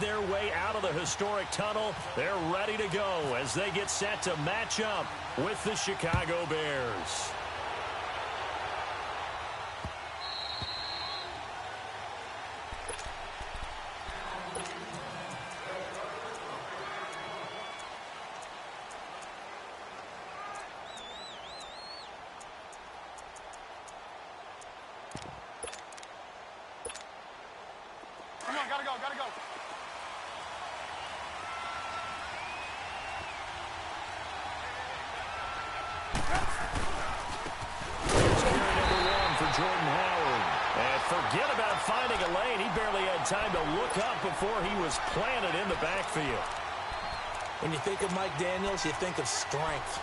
their way out of the historic tunnel. They're ready to go as they get set to match up with the Chicago Bears. Come on, gotta go, gotta go. Here's carry number 1 for Jordan Howard. And forget about finding a lane. He barely had time to look up before he was planted in the backfield. When you think of Mike Daniels, you think of strength.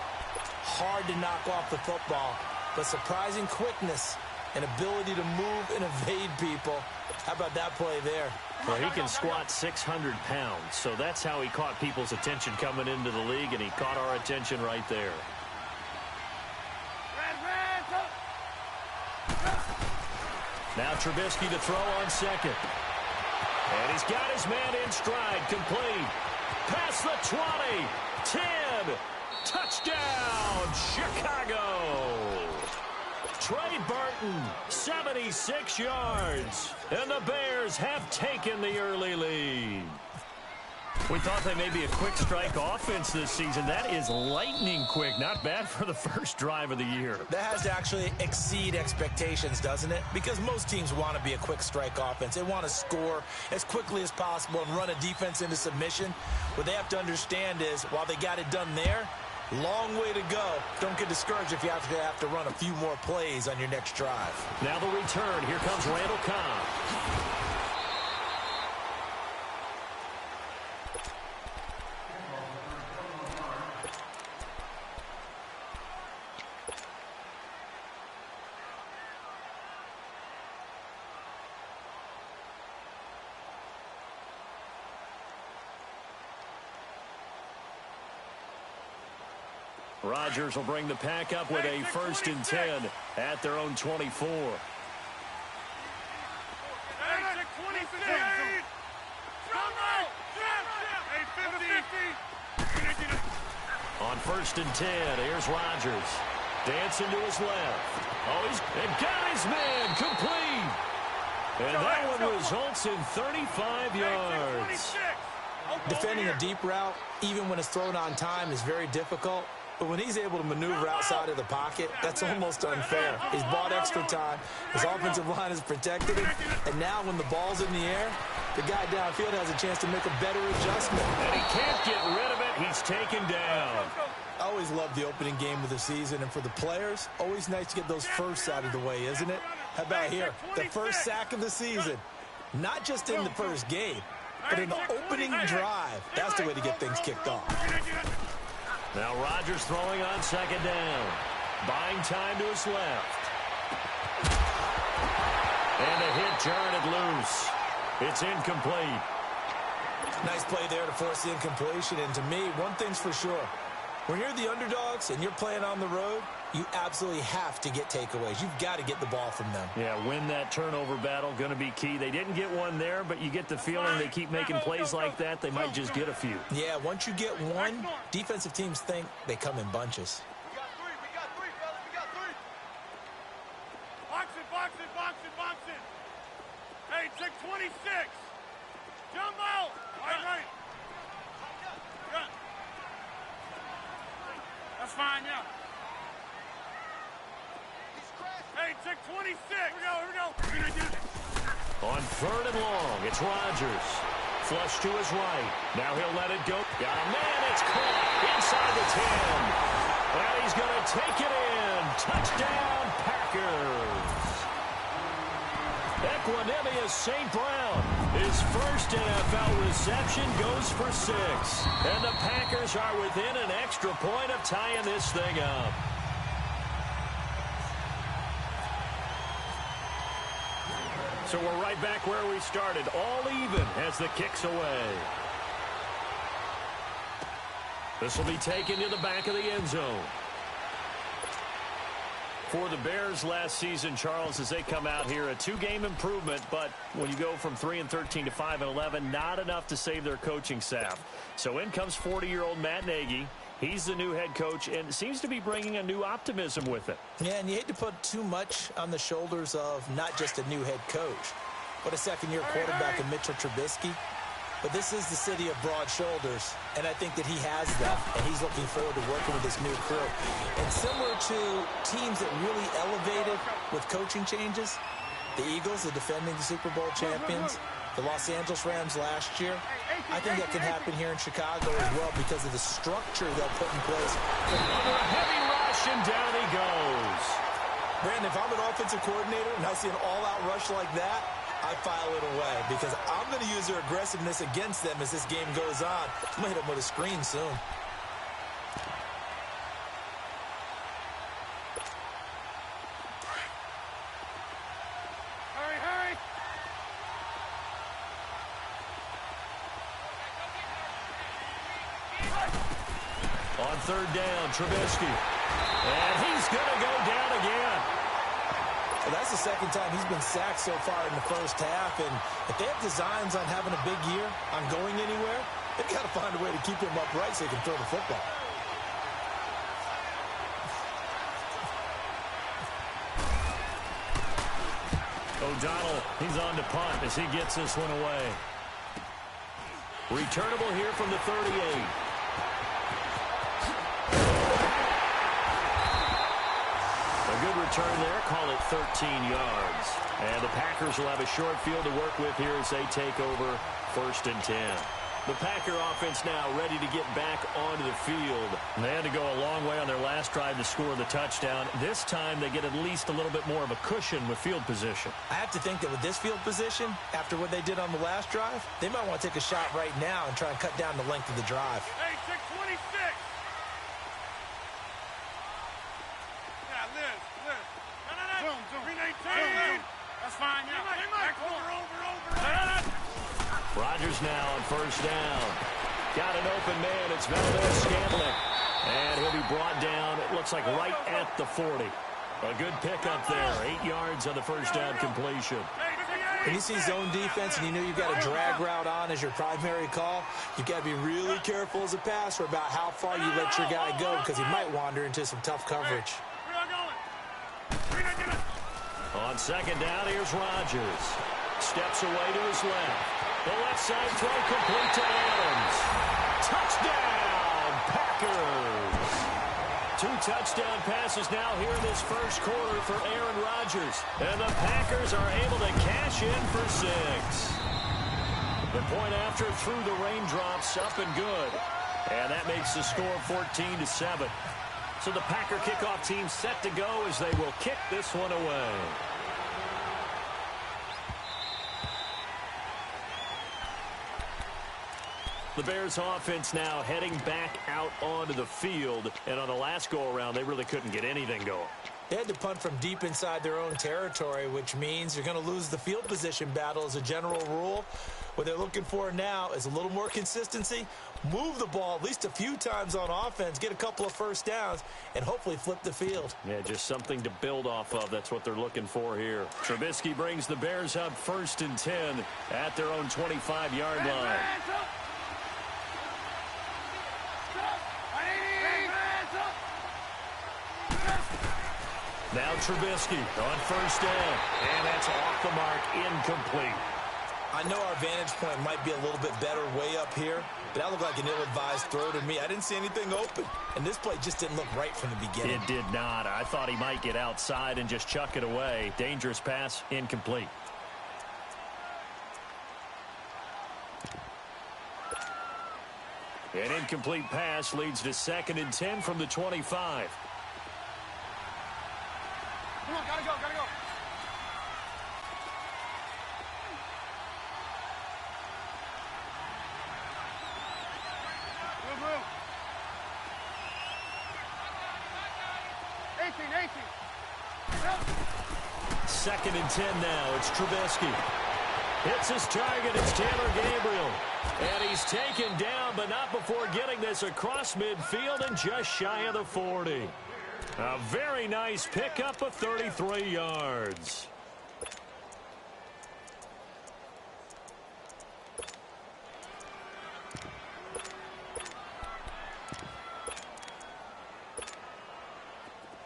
Hard to knock off the football, but surprising quickness and ability to move and evade people. How about that play there? Well, he can squat 600 pounds, so that's how he caught people's attention coming into the league, and he caught our attention right there. Now Trubisky to throw on second. And he's got his man in stride, complete. Past the 20, 10, touchdown, Chicago. Trey Burton, 76 yards. And the Bears have taken the early lead. We thought they may be a quick strike offense this season. That is lightning quick. Not bad for the first drive of the year. That has to actually exceed expectations, doesn't it? Because most teams want to be a quick strike offense. They want to score as quickly as possible and run a defense into submission. What they have to understand is, while they got it done there, long way to go. Don't get discouraged if you have to run a few more plays on your next drive. Now the return. Here comes Randall Cobb. Rodgers will bring the pack up with a 1st and 10 at their own 24. On 1st and 10, here's Rodgers. Dancing to his left. Oh, he's got his man complete. And that one results in 35 yards. Defending a deep route, even when it's thrown on time, is very difficult. But when he's able to maneuver outside of the pocket, that's almost unfair. He's bought extra time. His offensive line has protected him. And now when the ball's in the air, the guy downfield has a chance to make a better adjustment. And he can't get rid of it. He's taken down. I always love the opening game of the season. And for the players, always nice to get those firsts out of the way, isn't it? How about here? The first sack of the season. Not just in the first game, but in the opening drive. That's the way to get things kicked off. Now Rodgers throwing on 2nd down. Buying time to his left. And a hit turned it loose. It's incomplete. Nice play there to force the incompletion. And to me, one thing's for sure. When you're the underdogs and you're playing on the road, you absolutely have to get takeaways. You've got to get the ball from them. Yeah, win that turnover battle, going to be key. They didn't get one there, but you get the feeling they keep making plays like that, they might just get a few. Yeah, once you get one, defensive teams think they come in bunches. We got three, fellas, we got three. Boxing. Hey, check 26. Jump out. Right. Yeah. That's fine, yeah. Hey, check 26. Here we go. On 3rd and long, it's Rodgers. Flush to his right. Now he'll let it go. Got a man. It's caught inside the 10. And he's going to take it in. Touchdown, Packers. Equanimous St. Brown. His first NFL reception goes for 6. And the Packers are within an extra point of tying this thing up. So we're right back where we started, all even as the kick's away. This will be taken to the back of the end zone. For the Bears last season, Charles, as they come out here, a 2-game improvement, but when you go from 3-13 to 5-11, not enough to save their coaching staff. So in comes 40-year-old Matt Nagy. He's the new head coach and seems to be bringing a new optimism with it. Yeah, and you hate to put too much on the shoulders of not just a new head coach, but a second-year quarterback in Mitchell Trubisky. But this is the city of broad shoulders, and I think that he has them, and he's looking forward to working with this new crew. And similar to teams that really elevated with coaching changes, the Eagles, the defending Super Bowl champions, the Los Angeles Rams last year, I think that can happen here in Chicago as well because of the structure they'll put in place. Under a heavy rush, and down he goes. Brandon, if I'm an offensive coordinator and I see an all-out rush like that, I file it away because I'm going to use their aggressiveness against them as this game goes on. I'm going to hit them with a screen soon. Hurry, hurry. On third down, Trubisky. And he's going to go down again. Well, that's the second time he's been sacked so far in the first half. And if they have designs on having a big year, on going anywhere, they've got to find a way to keep him upright so he can throw the football. O'Donnell, he's on to punt as he gets this one away. Returnable here from the 38. A good return there, call it 13 yards. And the Packers will have a short field to work with here as they take over 1st and 10. The Packer offense now ready to get back onto the field. They had to go a long way on their last drive to score the touchdown. This time they get at least a little bit more of a cushion with field position. I have to think that with this field position, after what they did on the last drive, they might want to take a shot right now and try and cut down the length of the drive. Hey, 626. Yeah, Liz. No. Zoom. 319. That's fine, yeah. Back over. Rodgers now on 1st down. Got an open man. It's Valdez-Scantling. And he'll be brought down, it looks like right at the 40. A good pickup there. 8 yards on the 1st down completion. When you see zone defense and you know you've got a drag route on as your primary call, you've got to be really careful as a passer about how far you let your guy go because he might wander into some tough coverage. On 2nd down, here's Rodgers. Steps away to his left. The left side throw complete to Adams. Touchdown, Packers! 2 touchdown passes now here in this first quarter for Aaron Rodgers. And the Packers are able to cash in for 6. The point after through the raindrops, up and good. And that makes the score 14-7. So the Packer kickoff team set to go as they will kick this one away. The Bears offense now heading back out onto the field. And on the last go-around, they really couldn't get anything going. They had to punt from deep inside their own territory, which means you're going to lose the field position battle as a general rule. What they're looking for now is a little more consistency, move the ball at least a few times on offense, get a couple of 1st downs, and hopefully flip the field. Yeah, just something to build off of. That's what they're looking for here. Trubisky brings the Bears up 1st and 10 at their own 25-yard line. Now Trubisky on 1st down, and that's off the mark, incomplete. I know our vantage point might be a little bit better way up here, but that looked like an ill-advised throw to me. I didn't see anything open, and this play just didn't look right from the beginning. It did not. I thought he might get outside and just chuck it away. Dangerous pass, incomplete. An incomplete pass leads to 2nd and 10 from the 25. Come on, gotta go. Move. 18. 2nd and 10 now. It's Trubisky. Hits his target. It's Taylor Gabriel. And he's taken down, but not before getting this across midfield and just shy of the 40. A very nice pickup of 33 yards.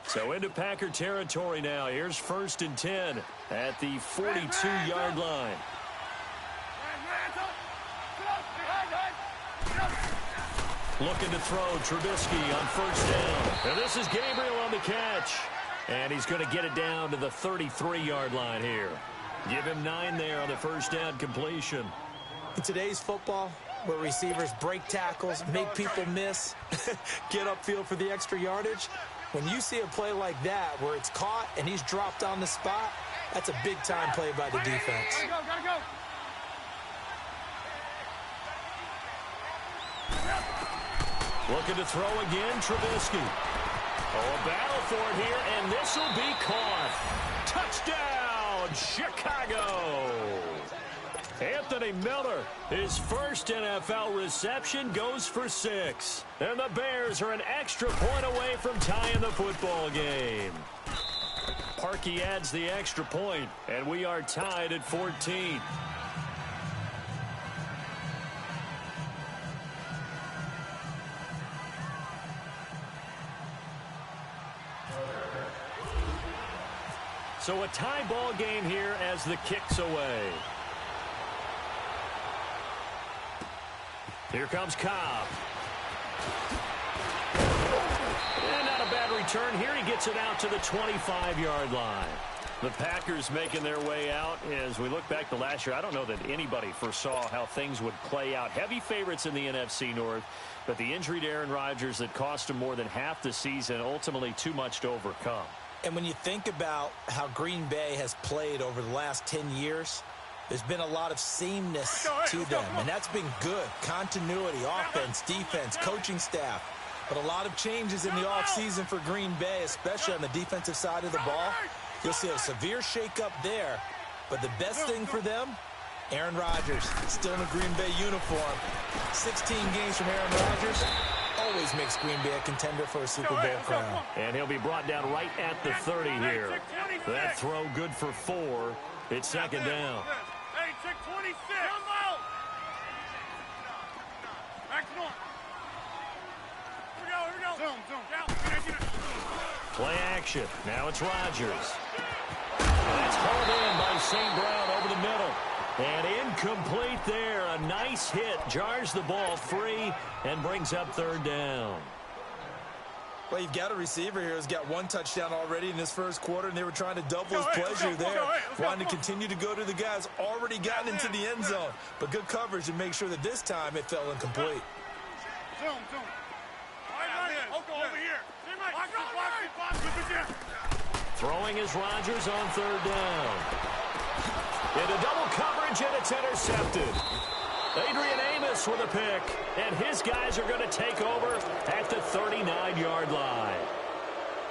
So into Packer territory now. Here's 1st and 10 at the 42-yard line. Looking to throw Trubisky on 1st down. And this is Gabriel on the catch. And he's going to get it down to the 33-yard line here. Give him 9 there on the 1st down completion. In today's football, where receivers break tackles, make people miss, get upfield for the extra yardage, when you see a play like that where it's caught and he's dropped on the spot, that's a big-time play by the defense. Gotta go. Looking to throw again, Trubisky. Oh, a battle for it here, and this will be caught. Touchdown, Chicago. Anthony Miller, his first NFL reception, goes for 6. And the Bears are an extra point away from tying the football game. Parkey adds the extra point, and we are tied at 14. So a tie ball game here as the kick's away. Here comes Cobb. And not a bad return here. He gets it out to the 25-yard line. The Packers making their way out. As we look back to last year, I don't know that anybody foresaw how things would play out. Heavy favorites in the NFC North, but the injury to Aaron Rodgers that cost him more than half the season, ultimately too much to overcome. And when you think about how Green Bay has played over the last 10 years, there's been a lot of sameness to them, and that's been good. Continuity, offense, defense, coaching staff. But a lot of changes in the offseason for Green Bay, especially on the defensive side of the ball. You'll see a severe shakeup there. But the best thing for them, Aaron Rodgers, still in a Green Bay uniform. 16 games from Aaron Rodgers always makes Green Bay a contender for a Super Bowl crown. And he'll be brought down right at the 30 here. That throw good for 4. It's 2nd down. Hey, check 26. Come out. Back to north. Here we go. Zoom. Play action. Now it's Rodgers. That's hauled in by St. Brown over the middle. And incomplete there. A nice hit. Jars the ball free and brings up 3rd down. Well, you've got a receiver here who's got 1 touchdown already in this first quarter, and they were trying to double his pleasure there. Wanting to continue to go to the guys already gotten into the end zone. But good coverage to make sure that this time it fell incomplete. Zoom. Over here. Throwing is Rodgers on 3rd down. Into double coverage, and it's intercepted. Adrian Amos with a pick, and his guys are going to take over at the 39-yard line.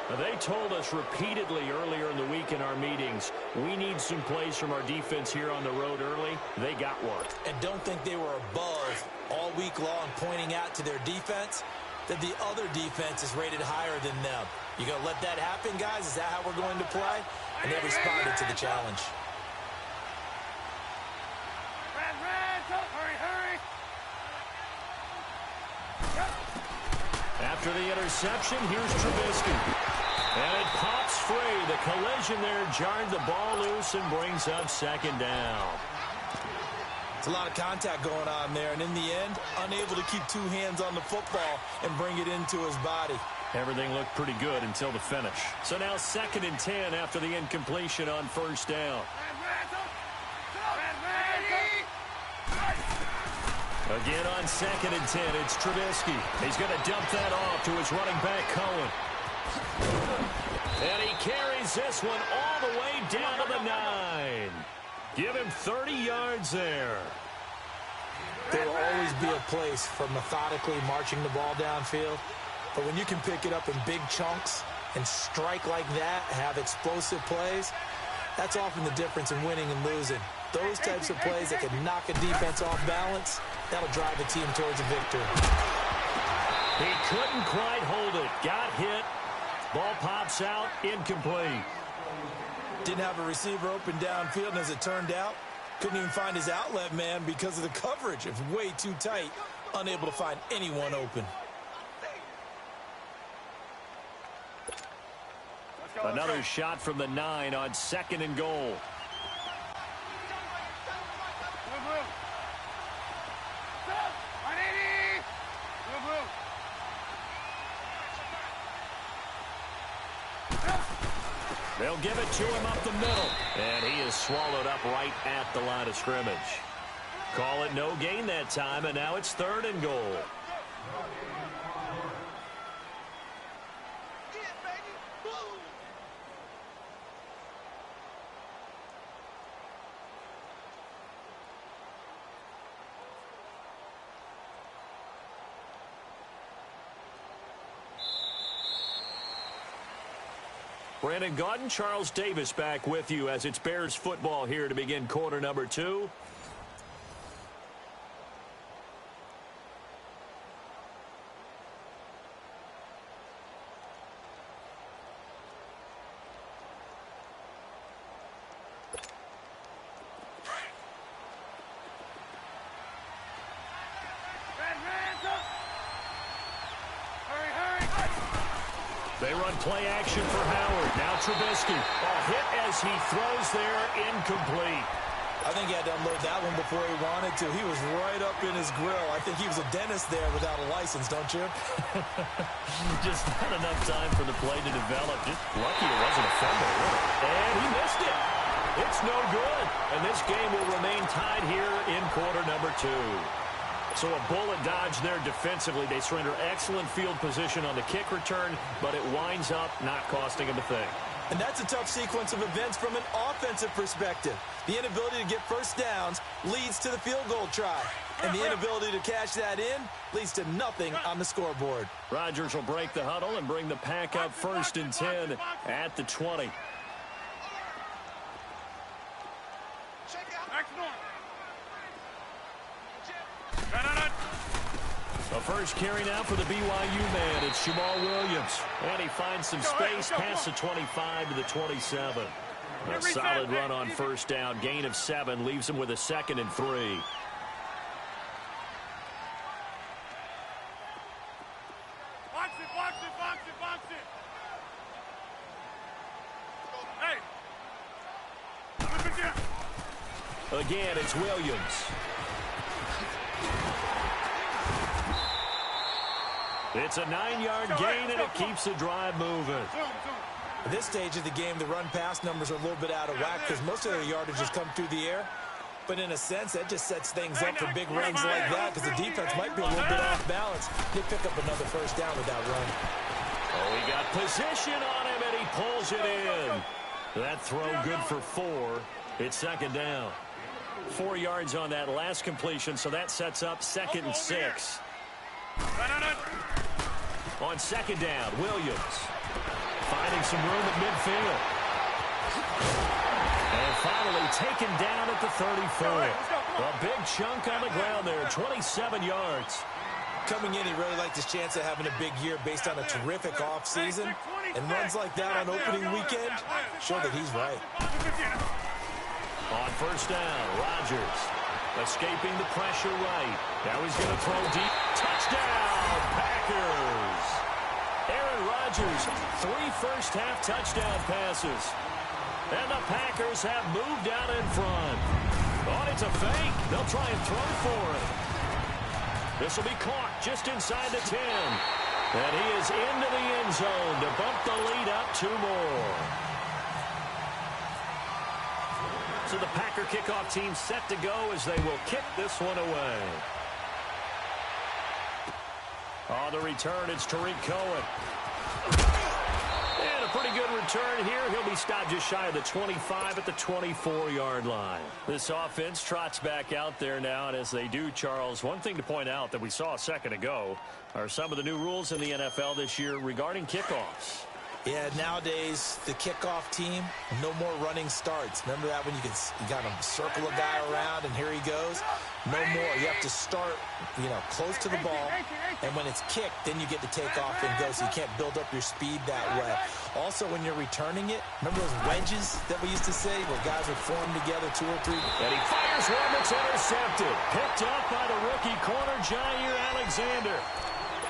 Now, they told us repeatedly earlier in the week in our meetings, we need some plays from our defense here on the road early. They got one. And don't think they were above all week long pointing out to their defense that the other defense is rated higher than them. You going to let that happen, guys? Is that how we're going to play? And they responded to the challenge. Hurry. After the interception, here's Trubisky. And it pops free. The collision there jarred the ball loose and brings up 2nd down. It's a lot of contact going on there, and in the end, unable to keep 2 hands on the football and bring it into his body. Everything looked pretty good until the finish. So now 2nd and 10 after the incompletion on 1st down. Again on 2nd and 10, it's Trubisky. He's going to dump that off to his running back, Cohen. And he carries this one all the way down to the 9. Give him 30 yards there. There will always be a place for methodically marching the ball downfield. But when you can pick it up in big chunks and strike like that, have explosive plays, that's often the difference in winning and losing. Those types of plays that can knock a defense off balance, that'll drive the team towards a victory. He couldn't quite hold it. Got hit. Ball pops out, incomplete. Didn't have a receiver open downfield, and as it turned out, couldn't even find his outlet man because of the coverage. It was way too tight, unable to find anyone open. Another shot from the 9 on 2nd and goal. They'll give it to him up the middle. And he is swallowed up right at the line of scrimmage. Call it no gain that time, and now it's 3rd and goal. Brandon Gaudin, Charles Davis back with you as it's Bears football here to begin quarter number 2. They run play action for Howard. Now Trubisky. A hit as he throws there, incomplete. I think he had to unload that one before he wanted to. He was right up in his grill. I think he was a dentist there without a license, don't you? Just not enough time for the play to develop. Just lucky it wasn't a fumble, really. And he missed it. It's no good. And this game will remain tied here in quarter number 2. So a bullet dodge there defensively. They surrender excellent field position on the kick return, but it winds up not costing them a thing. And that's a tough sequence of events from an offensive perspective. The inability to get first downs leads to the field goal try. And the inability to cash that in leads to nothing on the scoreboard. Rodgers will break the huddle and bring the pack up 1st and 10 at the 20. A first carry now for the BYU man. It's Jamal Williams. And he finds some space past the 25 to the 27. A solid run on first down. Gain of 7 leaves him with a 2nd and 3. Box it, box it, box it, box it. Hey. Again, it's Williams. It's a 9-yard gain, and it keeps the drive moving. At this stage of the game, the run-pass numbers are a little bit out of whack because most of their yardage has come through the air. But in a sense, that just sets things up for big runs like that because the defense might be a little bit off balance. They pick up another first down with that run. Oh, he got position on him, and he pulls it in. That throw good for 4. It's 2nd down. 4 yards on that last completion, so that sets up 2nd and 6. On 2nd down, Williams finding some room at midfield. And finally taken down at the 34. A big chunk on the ground there, 27 yards. Coming in, he really liked his chance of having a big year based on a terrific offseason. And runs like that on opening weekend show that he's right. On first down, Rodgers escaping the pressure right. Now he's going to throw deep. Touchdown, Packers. Aaron Rodgers, 3 first-half touchdown passes. And the Packers have moved out in front. Oh, it's a fake. They'll try and throw for it. This will be caught just inside the 10. And he is into the end zone to bump the lead up 2 more. So the Packer kickoff team set to go as they will kick this one away. On the return, it's Tariq Cohen. And a pretty good return here. He'll be stopped just shy of the 25 at the 24-yard line. This offense trots back out there now, and as they do, Charles, one thing to point out that we saw a second ago are some of the new rules in the NFL this year regarding kickoffs. Yeah, nowadays, the kickoff team, no more running starts. Remember that when you got to circle a guy around and here he goes? No more. You have to start, close to the ball, and when it's kicked, then you get to take off and go, so you can't build up your speed that way. Also, when you're returning it, remember those wedges that we used to say where guys would form together 2 or 3? And he fires one that's intercepted. Picked up by the rookie corner, Jair Alexander.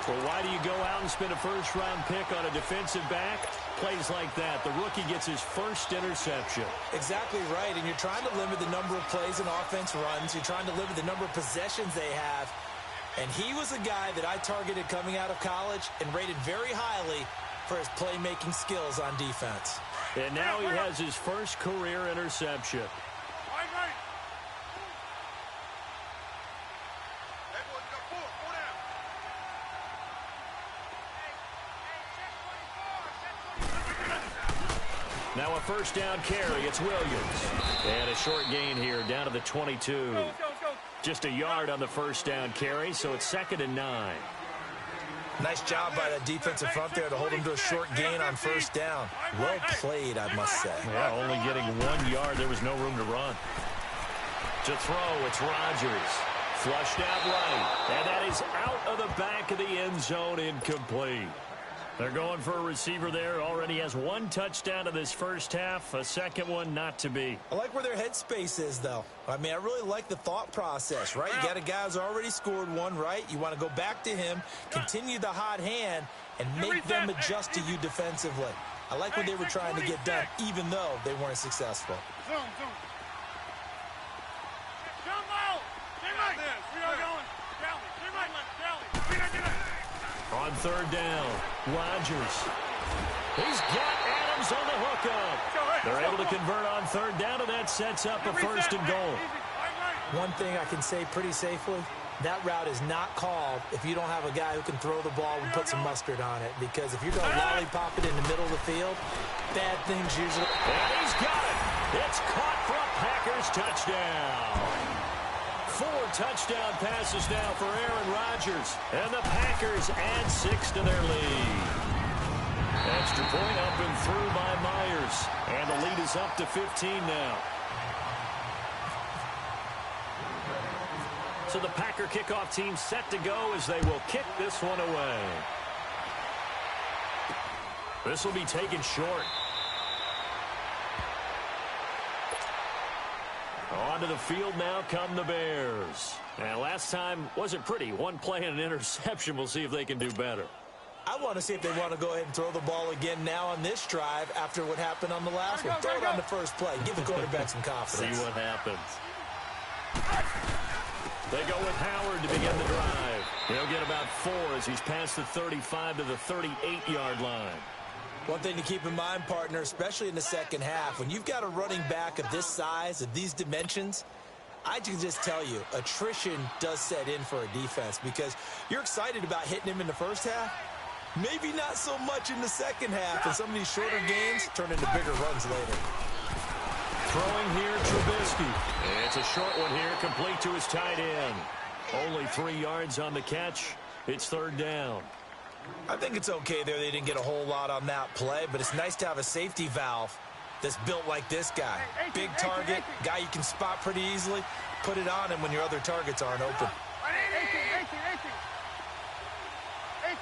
Well, why do you go out and spend a first-round pick on a defensive back? Plays like that. The rookie gets his first interception. Exactly right, and you're trying to limit the number of plays and offense runs. You're trying to limit the number of possessions they have. And he was a guy that I targeted coming out of college and rated very highly for his playmaking skills on defense. And now he has his first career interception. Now a first down carry. It's Williams. And a short gain here down to the 22. Just a yard on the first down carry, so it's 2nd and 9. Nice job by that defensive front there to hold him to a short gain on first down. Well played, I must say. Yeah, only getting 1 yard. There was no room to run. To throw, it's Rodgers. Flushed out right. And that is out of the back of the end zone, incomplete. They're going for a receiver there. Already has 1 touchdown in this first half. A second one not to be. I like where their headspace is, though. I mean, I really like the thought process, right? You got a guy who's already scored 1, right? You want to go back to him, continue the hot hand, and make them adjust to you defensively. I like what they were trying to get done, even though they weren't successful. Zoom. Jump out! We are going. On third down, Rodgers. He's got Adams on the hookup. They're able to convert on third down, and that sets up a 1st and goal. One thing I can say pretty safely, that route is not called if you don't have a guy who can throw the ball and put some mustard on it. Because if you're going to lollipop it in the middle of the field, bad things usually... And he's got it. It's caught for a Packers touchdown. 4 touchdown passes now for Aaron Rodgers. And the Packers add 6 to their lead. Extra point up and through by Myers. And the lead is up to 15 now. So the Packer kickoff team set to go as they will kick this one away. This will be taken short. Onto the field now come the Bears. And last time wasn't pretty. 1 play and an interception. We'll see if they can do better. I want to see if they want to go ahead and throw the ball again now on this drive after what happened on the last one. Throw it on the first play. Give the quarterback some confidence. See what happens. They go with Howard to begin the drive. He'll get about 4 as he's past the 35 to the 38-yard line. One thing to keep in mind, partner, especially in the second half, when you've got a running back of this size, of these dimensions, I can just tell you, attrition does set in for a defense because you're excited about hitting him in the first half. Maybe not so much in the second half, and some of these shorter gains turn into bigger runs later. Throwing here, Trubisky. It's a short one here, complete to his tight end. Only 3 yards on the catch. It's third down. I think it's okay there. They didn't get a whole lot on that play, but it's nice to have a safety valve that's built like this guy. Big target, guy you can spot pretty easily. Put it on him when your other targets aren't open. 18.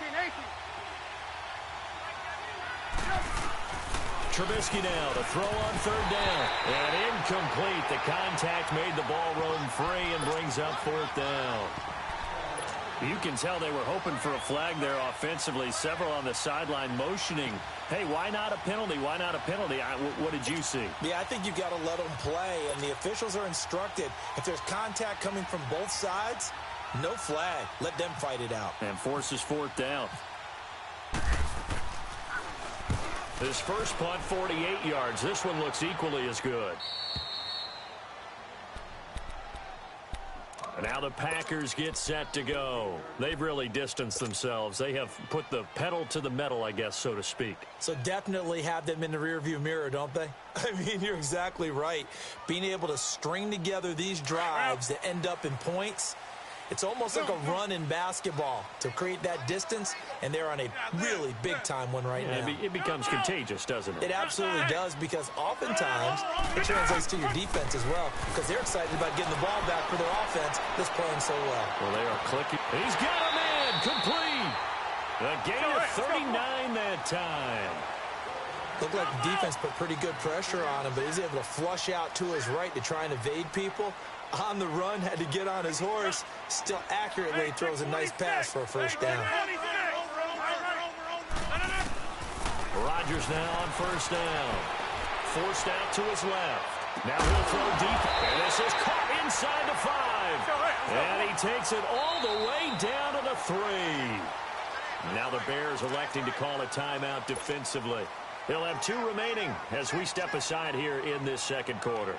Trubisky now to throw on third down. And incomplete. The contact made the ball roam free and brings up 4th down. You can tell they were hoping for a flag there offensively. Several on the sideline motioning. Hey, why not a penalty? Why not a penalty? What did you see? Yeah, I think you've got to let them play, and the officials are instructed. If there's contact coming from both sides, no flag. Let them fight it out. And forces 4th down. This first punt, 48 yards. This one looks equally as good. Now the Packers get set to go. They've really distanced themselves. They have put the pedal to the metal, I guess, so to speak. So definitely have them in the rearview mirror, don't they? I mean, you're exactly right. Being able to string together these drives that end up in points, It's almost like a run in basketball to create that distance, and they're on a really big-time one right now. It becomes contagious, doesn't it? It absolutely does, because oftentimes it translates to your defense as well, because they're excited about getting the ball back for their offense that's playing so well. Well, they are clicking. He's got a man complete. A gain of 39 that time. Looked like the defense put pretty good pressure on him, but he's able to flush out to his right to try and evade people. On the run, had to get on his horse. Still accurately throws a nice pass for a first down. Rodgers now on first down. Forced out to his left. Now he'll throw deep. And this is caught inside the 5. And he takes it all the way down to the 3. Now the Bears electing to call a timeout defensively. They'll have 2 remaining as we step aside here in this second quarter.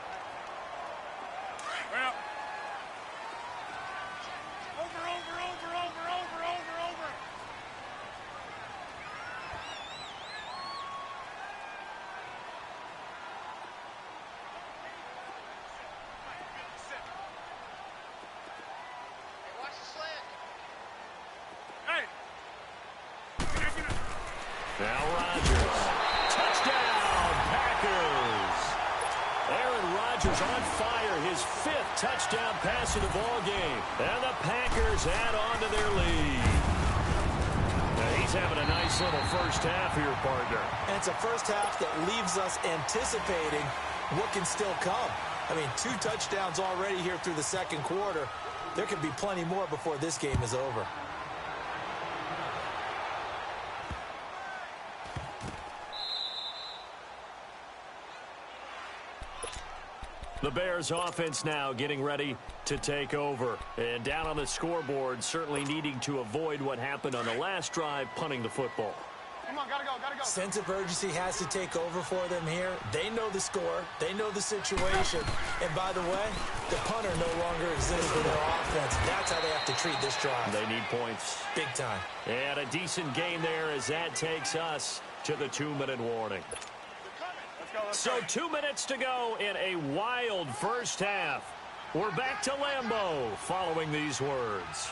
Now Rodgers. Touchdown, Packers. Aaron Rodgers on fire, his 5th touchdown pass of the ball game. And the Packers add on to their lead. Now he's having a nice little first half here, partner. And it's a first half that leaves us anticipating what can still come. I mean, 2 touchdowns already here through the second quarter. There could be plenty more before this game is over. The Bears offense now getting ready to take over. And down on the scoreboard, certainly needing to avoid what happened on the last drive, punting the football. Come on, gotta go. Sense of urgency has to take over for them here. They know the score. They know the situation. And by the way, the punter no longer exists for their offense. That's how they have to treat this drive. They need points. Big time. And a decent gain there as that takes us to the 2-minute warning. So 2 minutes to go in a wild first half. We're back to Lambeau following these words.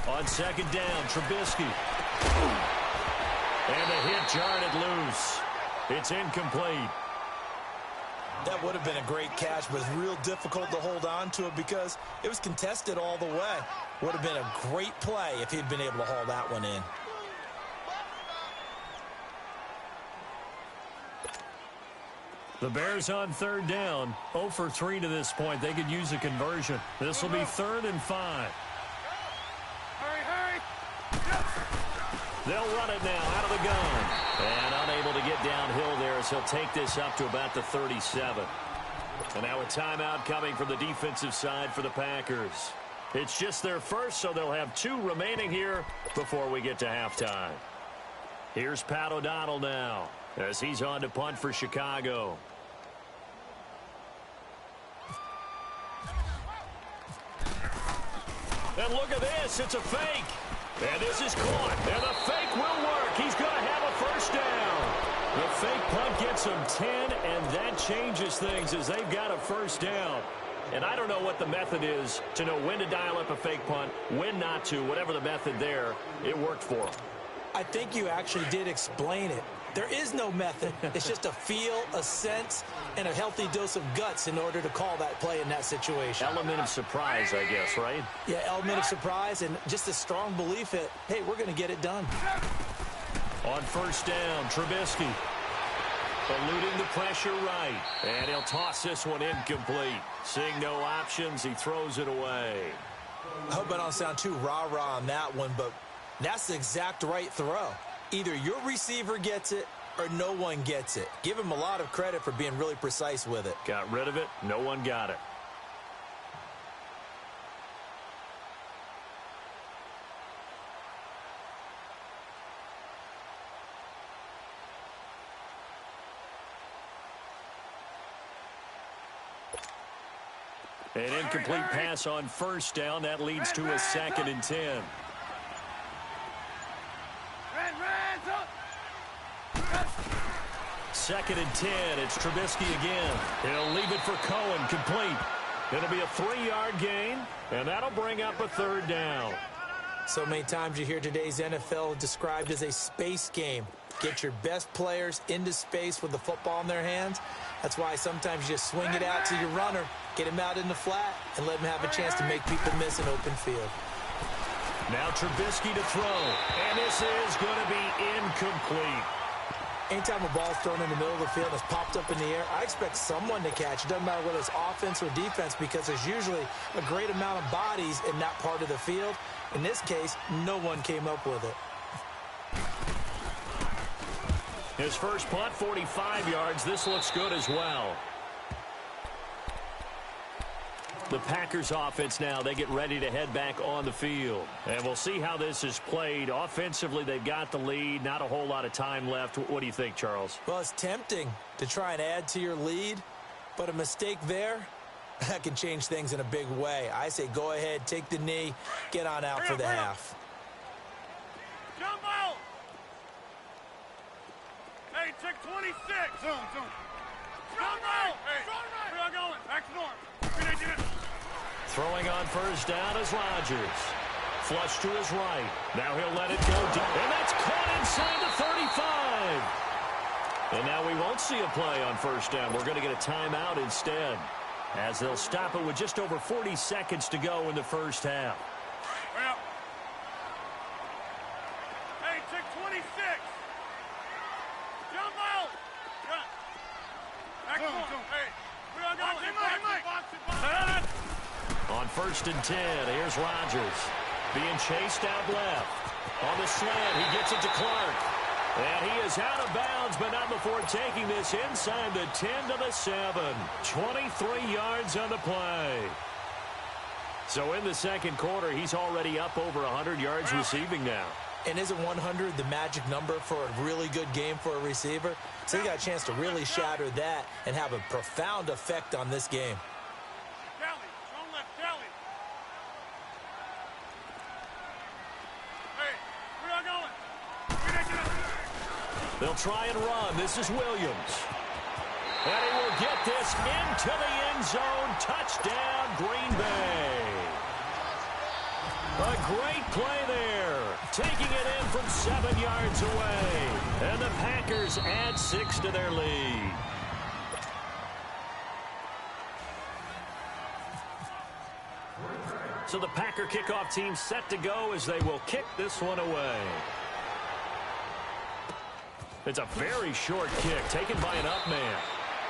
On second down, Trubisky. And the hit jarred it loose. It's incomplete. That would have been a great catch, but it's real difficult to hold on to it because it was contested all the way. Would have been a great play if he'd been able to haul that one in. The Bears on third down, 0 for 3 to this point. They could use a conversion. This will be 3rd and 5. Hurry. They'll run it now out of the gun. And unable to get downhill there as he'll take this up to about the 37. And now a timeout coming from the defensive side for the Packers. It's just their first, so they'll have 2 remaining here before we get to halftime. Here's Pat O'Donnell now as he's on to punt for Chicago. And look at this. It's a fake. And this is caught. And the fake will work. He's going to have a first down. The fake punt gets him 10, and that changes things as they've got a first down. And I don't know what the method is to know when to dial up a fake punt, when not to, whatever the method there. It worked for him. I think you actually did explain it. There is no method. It's just a feel, a sense, and a healthy dose of guts in order to call that play in that situation. Element of surprise, I guess, right? Yeah, element of surprise and just a strong belief that, hey, we're going to get it done. On first down, Trubisky. Eluding the pressure right. And he'll toss this one incomplete. Seeing no options, he throws it away. I hope I don't sound too rah-rah on that one, but that's the exact right throw. Either your receiver gets it or no one gets it. Give him a lot of credit for being really precise with it. Got rid of it. No one got it. An incomplete pass on first down. That leads to a 2nd and 10. Second and 10. It's Trubisky again. He'll leave it for Cohen. Complete. It'll be a 3-yard gain, and that'll bring up a 3rd down. So many times you hear today's NFL described as a space game. Get your best players into space with the football in their hands. That's why sometimes you just swing it out to your runner, get him out in the flat, and let him have a chance to make people miss an open field. Now Trubisky to throw, and this is going to be incomplete. Anytime a ball's thrown in the middle of the field and it's popped up in the air, I expect someone to catch. It doesn't matter whether it's offense or defense because there's usually a great amount of bodies in that part of the field. In this case, no one came up with it. His first punt, 45 yards. This looks good as well. The Packers offense now, they get ready to head back on the field. And we'll see how this is played. Offensively, they've got the lead. Not a whole lot of time left. What do you think, Charles? Well, it's tempting to try and add to your lead, but a mistake there, that can change things in a big way. I say go ahead, take the knee, get on out for the half. Jumbo! Hey, check 26. Zoom. Jumbo! Hey, where y'all going? Back to north. Throwing on first down is Rodgers. Flush to his right. Now he'll let it go deep. And that's caught inside the 35. And now we won't see a play on first down. We're going to get a timeout instead, as they'll stop it with just over 40 seconds to go in the first half. Well, hey, check 26. Jumbo! Back to north. Hey, where y'all going? Hey, Mike. On first and 10, here's Rodgers. Being chased out left. On the slant, he gets it to Clark. And he is out of bounds, but not before taking this inside the 10 to the 7. 23 yards on the play. So in the second quarter, he's already up over 100 yards receiving now. And isn't 100 the magic number for a really good game for a receiver? So he got a chance to really shatter that and have a profound effect on this game. They'll try and run. This is Williams. And he will get this into the end zone. Touchdown, Green Bay. A great play there. Taking it in from 7 yards away. And the Packers add 6 to their lead. So the Packer kickoff team set to go as they will kick this one away. It's a very short kick taken by an up man.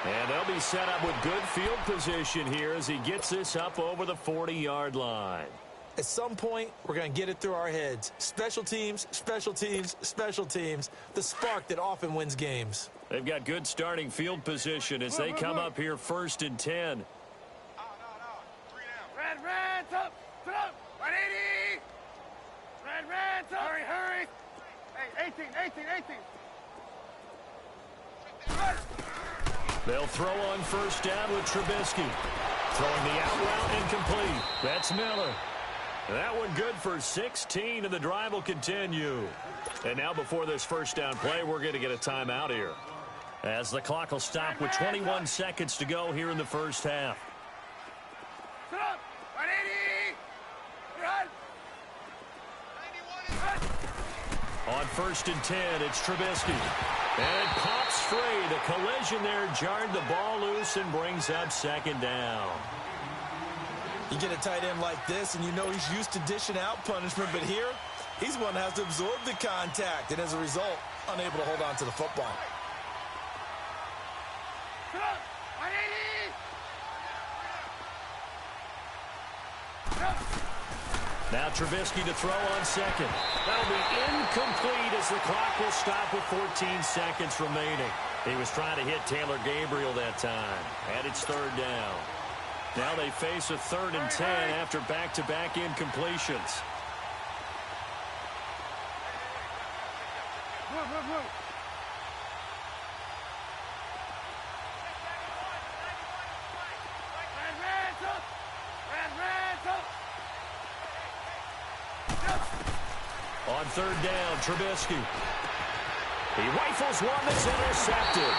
And they'll be set up with good field position here as he gets this up over the 40-yard line. At some point, we're going to get it through our heads. Special teams, special teams, special teams. The spark that often wins games. They've got good starting field position as they come up here first and 10. Red, up, 180. Red, up. Hurry. Hey, 18. They'll throw on first down with Trubisky. Throwing the out route incomplete. That's Miller. That one good for 16, and the drive will continue. And now before this first down play, we're going to get a timeout here, as the clock will stop with 21 seconds to go here in the first half. 180. On first and 10, it's Trubisky. And it pops free. The collision there jarred the ball loose and brings up second down. You get a tight end like this, and you know he's used to dishing out punishment, but here, he's one that has to absorb the contact, and as a result, unable to hold on to the football. Now Trubisky to throw on second. That'll be incomplete as the clock will stop with 14 seconds remaining. He was trying to hit Taylor Gabriel that time, and it's third down. Now they face a 3rd and 10 after back-to-back incompletions. On third down, Trubisky. He rifles one that's intercepted.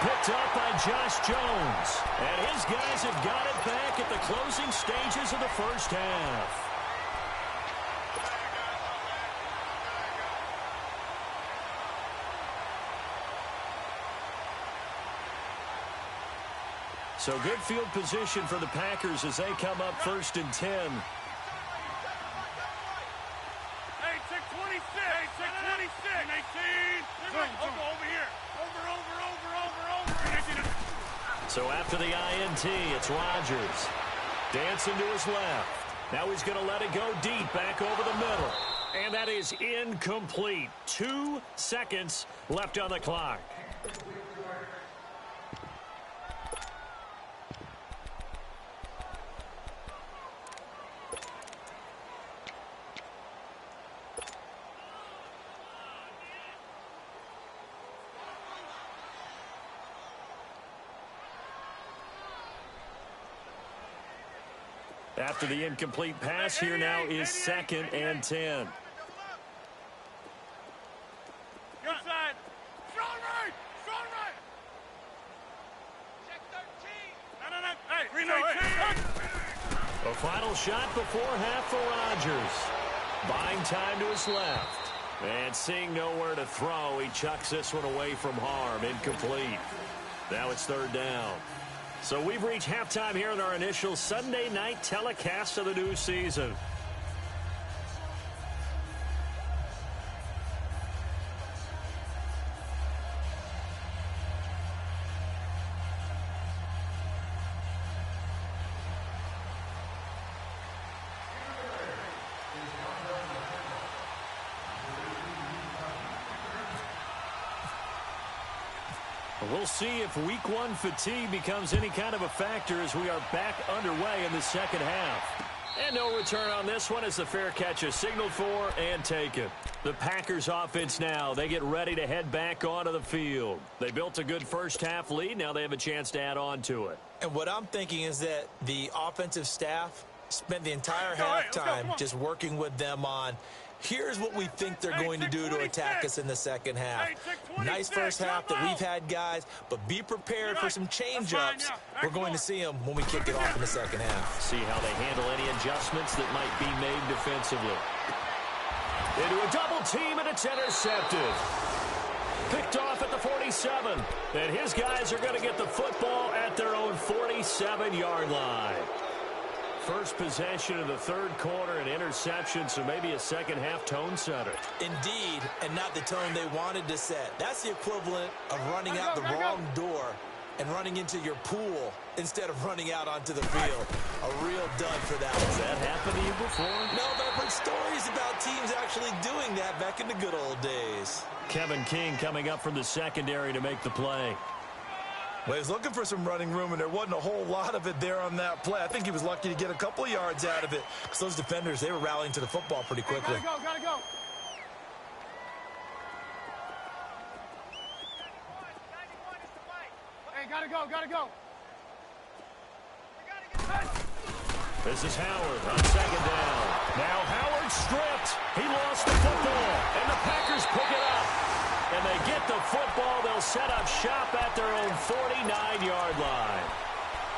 Picked up by Josh Jones. And his guys have got it back at the closing stages of the first half. So good field position for the Packers as they come up 1st and 10. Hey, check 26. Hey, check 26. 18. Over here. Over. So after the INT, it's Rodgers. Dancing to his left. Now he's going to let it go deep back over the middle. And that is incomplete. 2 seconds left on the clock. After the incomplete pass, here now is 2nd and 10. Good side. Strong right. Check 13. No. Hey, 319. A final shot before half for Rodgers. Buying time to his left. And seeing nowhere to throw, he chucks this one away from harm. Incomplete. Now it's 3rd down. So we've reached halftime here in our initial Sunday night telecast of the new season. We'll see if week 1 fatigue becomes any kind of a factor as we are back underway in the second half. And no return on this one as the fair catch is signaled for and taken. The Packers offense now, they get ready to head back onto the field. They built a good first half lead. Now they have a chance to add on to it. And what I'm thinking is that the offensive staff spent the entire halftime just working with them on here's what we think they're going to do to attack us in the second half. Nice first half that we've had, guys, but be prepared for some change-ups. We're going to see them when we kick it off in the second half. See how they handle any adjustments that might be made defensively. Into a double team, and it's intercepted. Picked off at the 47. And his guys are going to get the football at their own 47-yard line. First possession of the 3rd quarter, an interception, so maybe a second half tone setter. Indeed, and not the tone they wanted to set. That's the equivalent of running out the wrong door and running into your pool instead of running out onto the field. A real dud for that one. Has that happened to you before? No, but I've heard stories about teams actually doing that back in the good old days. Kevin King coming up from the secondary to make the play. Well, he was looking for some running room, and there wasn't a whole lot of it there on that play. I think he was lucky to get a couple of yards out of it because those defenders, they were rallying to the football pretty quickly. Hey, gotta go. Hey, gotta go. This is Howard on 2nd down. Now Howard stripped. He lost the football, and the Packers pick it up. And they get the football. They'll set up shop at their own 49-yard line.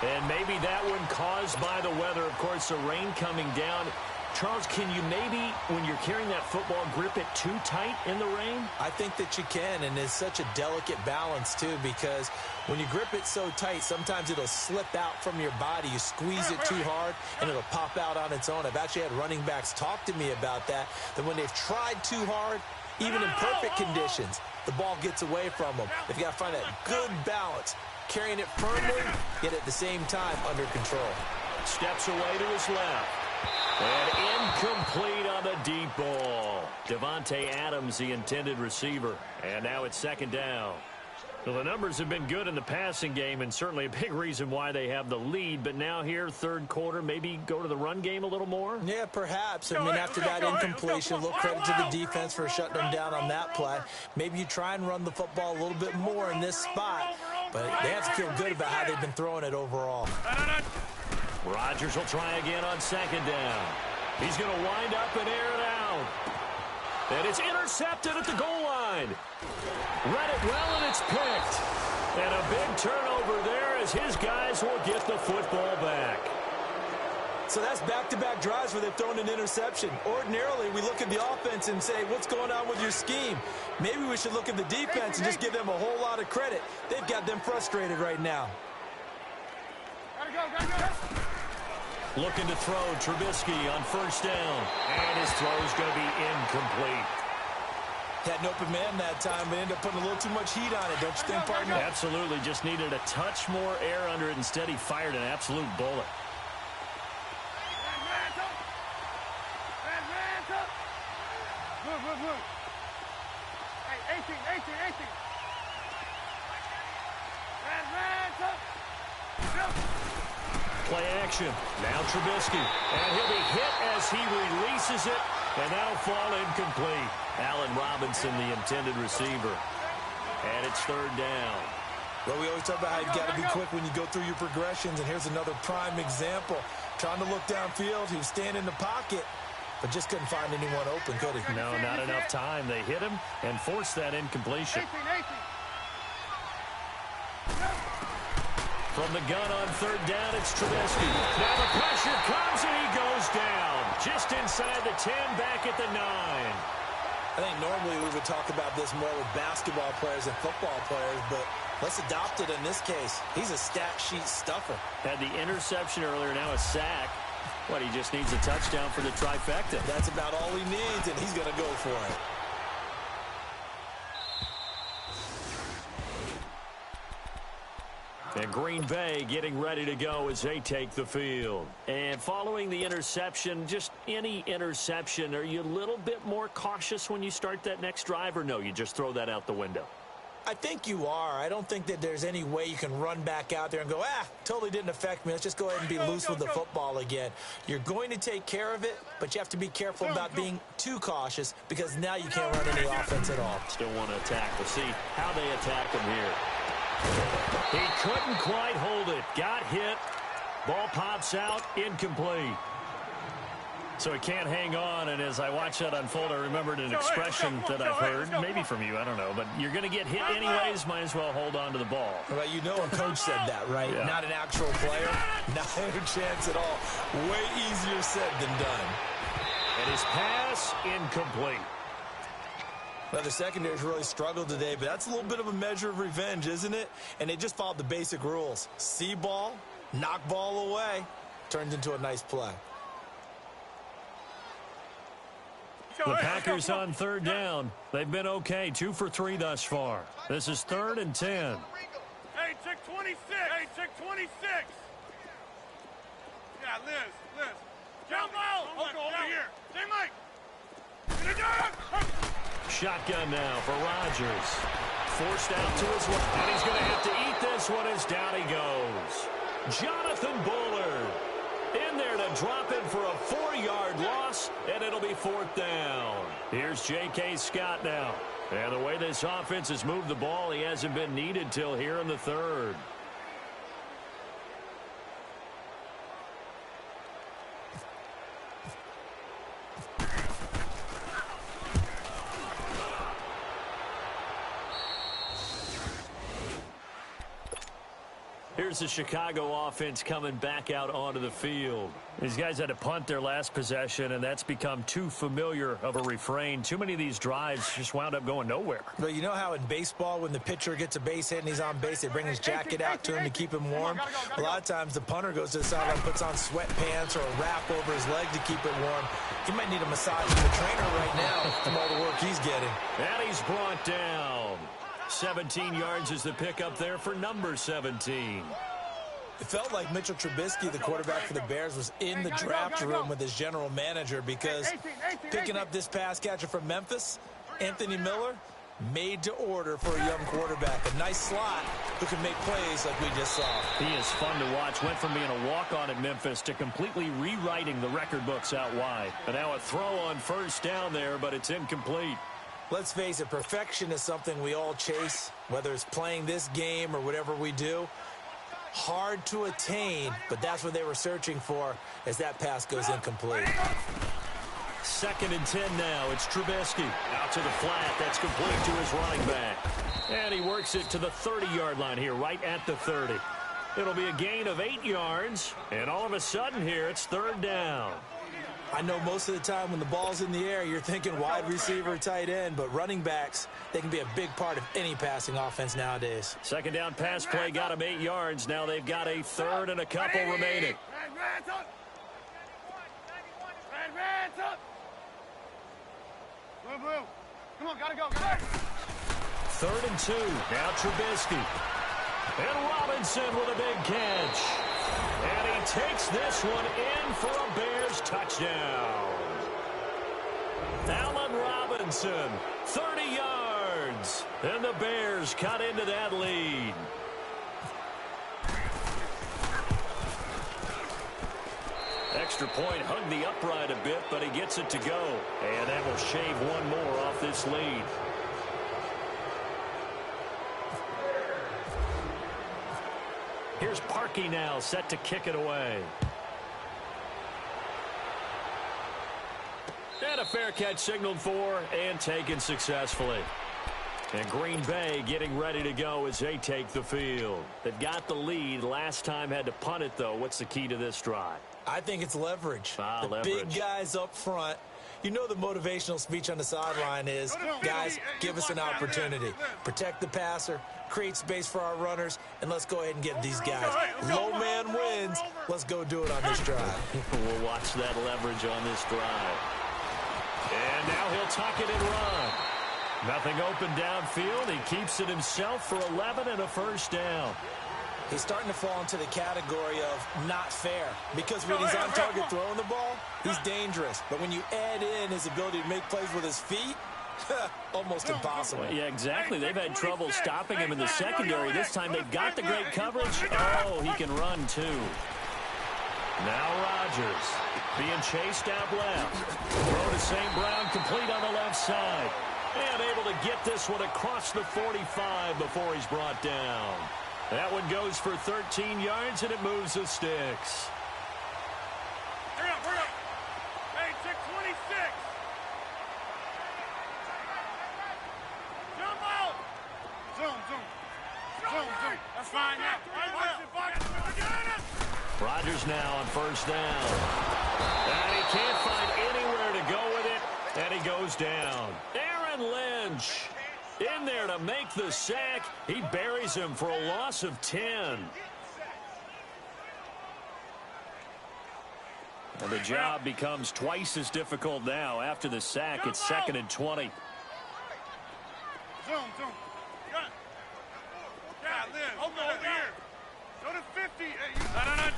And maybe that one caused by the weather. Of course, the rain coming down. Charles, can you maybe, when you're carrying that football, grip it too tight in the rain? I think that you can, and it's such a delicate balance, too, because when you grip it so tight, sometimes it'll slip out from your body. You squeeze it too hard, and it'll pop out on its own. I've actually had running backs talk to me about that when they've tried too hard, even in perfect conditions, the ball gets away from them. They've got to find that good balance, carrying it firmly, yet at the same time under control. Steps away to his left. And incomplete on the deep ball. Devontae Adams, the intended receiver. And now it's 2nd down. Well, the numbers have been good in the passing game, and certainly a big reason why they have the lead. But now here, 3rd quarter, maybe go to the run game a little more? Yeah, perhaps. I mean, after that incompletion, a little credit to the defense for shutting them down on that play. Maybe you try and run the football a little bit more in this spot. But they have to feel good about how they've been throwing it overall. Rodgers will try again on 2nd down. He's going to wind up and air it out. And it's intercepted at the goal line. Read it well, and it's picked. And a big turnover there as his guys will get the football back. So that's back-to-back drives where they've thrown an interception. Ordinarily, we look at the offense and say, what's going on with your scheme? Maybe we should look at the defense and just give them a whole lot of credit. They've got them frustrated right now. Gotta go. Looking to throw, Trubisky on first down. And his throw is going to be incomplete. Had an open man that time, but ended up putting a little too much heat on it, don't you think, partner? Absolutely. Just needed a touch more air under it. Instead, he fired an absolute bullet. Move. Hey, 18. Play action. Now Trubisky. And he'll be hit as he releases it. And that'll fall incomplete. Allen Robinson, the intended receiver. And it's third down. Well, we always talk about how you've got to be quick when you go through your progressions. And here's another prime example. Trying to look downfield. He was standing in the pocket, but just couldn't find anyone open, could he? No, not enough time. They hit him and forced that incompletion. 18. From the gun on third down, it's Trubisky. Now the pressure comes and he goes down. Just inside the 10, back at the 9. I think normally we would talk about this more with basketball players and football players, but let's adopt it in this case. He's a stat sheet stuffer. Had the interception earlier, now a sack. What, he just needs a touchdown for the trifecta. That's about all he needs, and he's going to go for it. And Green Bay getting ready to go as they take the field. And following the interception, just any interception, are you a little bit more cautious when you start that next drive, or no, you just throw that out the window? I think you are. I don't think that there's any way you can run back out there and go, totally didn't affect me. Let's just go ahead and be loose with the football again. You're going to take care of it, but you have to be careful about being too cautious because now you can't run any offense at all. Still want to attack. We'll see how they attack him here. He couldn't quite hold it. Got hit. Ball pops out. Incomplete. So he can't hang on, and as I watch that unfold, I remembered an expression that I've heard, maybe from you, I don't know, but you're going to get hit anyways, might as well hold on to the ball. Well, you know a coach said that, right? Yeah. Not an actual player. Not a chance at all. Way easier said than done. And his pass, incomplete. Well, the secondary's really struggled today, but that's a little bit of a measure of revenge, isn't it? And they just followed the basic rules. See ball, knock ball away, turns into a nice play. The Packers on third down. They've been okay, 2 for 3 thus far. This is 3rd and 10. Hey, check 26. Yeah, Liz. Jump ball. Okay, over here. Say Mike. Shotgun now for Rodgers. Forced out to his left, and he's going to have to eat this one as down he goes. Jonathan Bullard in there to drop it for a 4-yard loss, and it'll be 4th down. Here's J.K. Scott now. And the way this offense has moved the ball, he hasn't been needed till here in the 3rd. Here's the Chicago offense coming back out onto the field. These guys had to punt their last possession, and that's become too familiar of a refrain. Too many of these drives just wound up going nowhere. But you know how in baseball, when the pitcher gets a base hit and he's on base, they bring his jacket out to him to keep him warm? A lot of times the punter goes to the sideline, puts on sweatpants or a wrap over his leg to keep it warm. He might need a massage from the trainer right now from all the work he's getting. And he's brought down. 17 yards is the pickup there for number 17. It felt like Mitchell Trubisky, the quarterback for the Bears, was in the draft room with his general manager because picking up this pass catcher from Memphis, Anthony Miller, made to order for a young quarterback. A nice slot who can make plays like we just saw. He is fun to watch. Went from being a walk-on at Memphis to completely rewriting the record books out wide. And now a throw on first down there, but it's incomplete. Let's face it, perfection is something we all chase, whether it's playing this game or whatever we do. Hard to attain, but that's what they were searching for as that pass goes incomplete. 2nd and 10 now. It's Trubisky. Out to the flat. That's complete to his running back. And he works it to the 30-yard line here, right at the 30. It'll be a gain of 8 yards. And all of a sudden here, it's 3rd down. I know most of the time when the ball's in the air, you're thinking wide receiver, tight end, but running backs, they can be a big part of any passing offense nowadays. 2nd down pass play got him 8 yards. Now they've got a 3rd and a couple remaining. Come on, gotta go. 3rd and 2. Now Trubisky. And Robinson with a big catch. And he takes this one in for a Bears touchdown. Allen Robinson, 30 yards. And the Bears cut into that lead. Extra point hugged the upright a bit, but he gets it to go. And that will shave one more off this lead. Here's Parkey now, set to kick it away. And a fair catch signaled for and taken successfully. And Green Bay getting ready to go as they take the field. They've got the lead. Last time had to punt it, though. What's the key to this drive? I think it's leverage. The leverage. Big guys up front. You know the motivational speech on the sideline is, guys, give us an opportunity. Protect the passer, create space for our runners, and let's go ahead and get these guys. Low man wins. Let's go do it on this drive. We'll watch that leverage on this drive. And now he'll tuck it and run. Nothing open downfield. He keeps it himself for 11 and a 1st down. He's starting to fall into the category of not fair, because when he's on target throwing the ball, he's dangerous. But when you add in his ability to make plays with his feet, almost impossible. Yeah, exactly. They've had trouble stopping him in the secondary. This time they've got the great coverage. Oh, he can run too. Now Rodgers being chased out left. Throw to St. Brown, complete on the left side. And able to get this one across the 45 before he's brought down. That one goes for 13 yards, and it moves the sticks. Hurry up. Hey, check 26. Jump out. Zoom. That's fine now. Rodgers now on 1st down. And he can't find anywhere to go with it, and he goes down. Aaron Lynch in there to make the sack. He buries him for a loss of 10. And the job becomes twice as difficult now. After the sack, it's 2nd and 20. Zoom. Over here. Go to 50. Hey,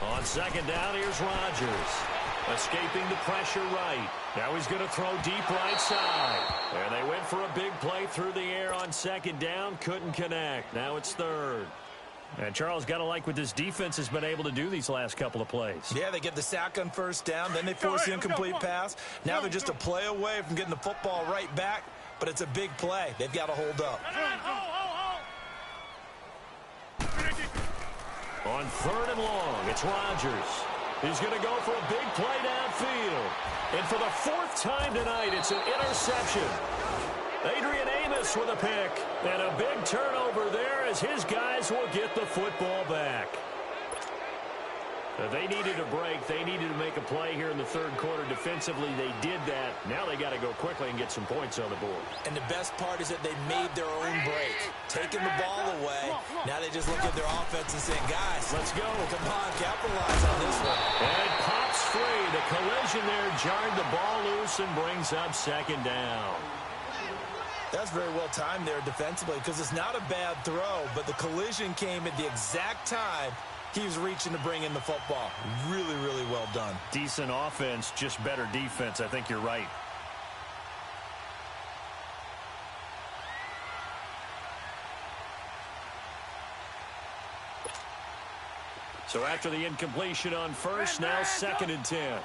On 2nd down, here's Rodgers. Escaping the pressure right. Now he's going to throw deep right side. And they went for a big play through the air on 2nd down. Couldn't connect. Now it's 3rd. And Charles, got to like what this defense has been able to do these last couple of plays. Yeah, they get the sack on 1st down. Then they force the incomplete pass. Now they're just a play away from getting the football right back. But it's a big play. They've got to hold up. On 3rd and long, it's Rodgers. He's going to go for a big play downfield. And for the 4th time tonight, it's an interception. Adrian Amos with a pick. And a big turnover there as his guys will get the football back. They needed a break. They needed to make a play here in the 3rd quarter. Defensively, they did that. Now they got to go quickly and get some points on the board. And the best part is that they made their own break. Taking the ball away. Now they just look at their offense and saying, guys, let's go. Come on, capitalize on this one. And it pops free. The collision there jarred the ball loose and brings up 2nd down. That's very well timed there defensively, because it's not a bad throw, but the collision came at the exact time he was reaching to bring in the football. Really, really well done. Decent offense, just better defense. I think you're right. So after the incompletion on 1st, now 2nd and 10.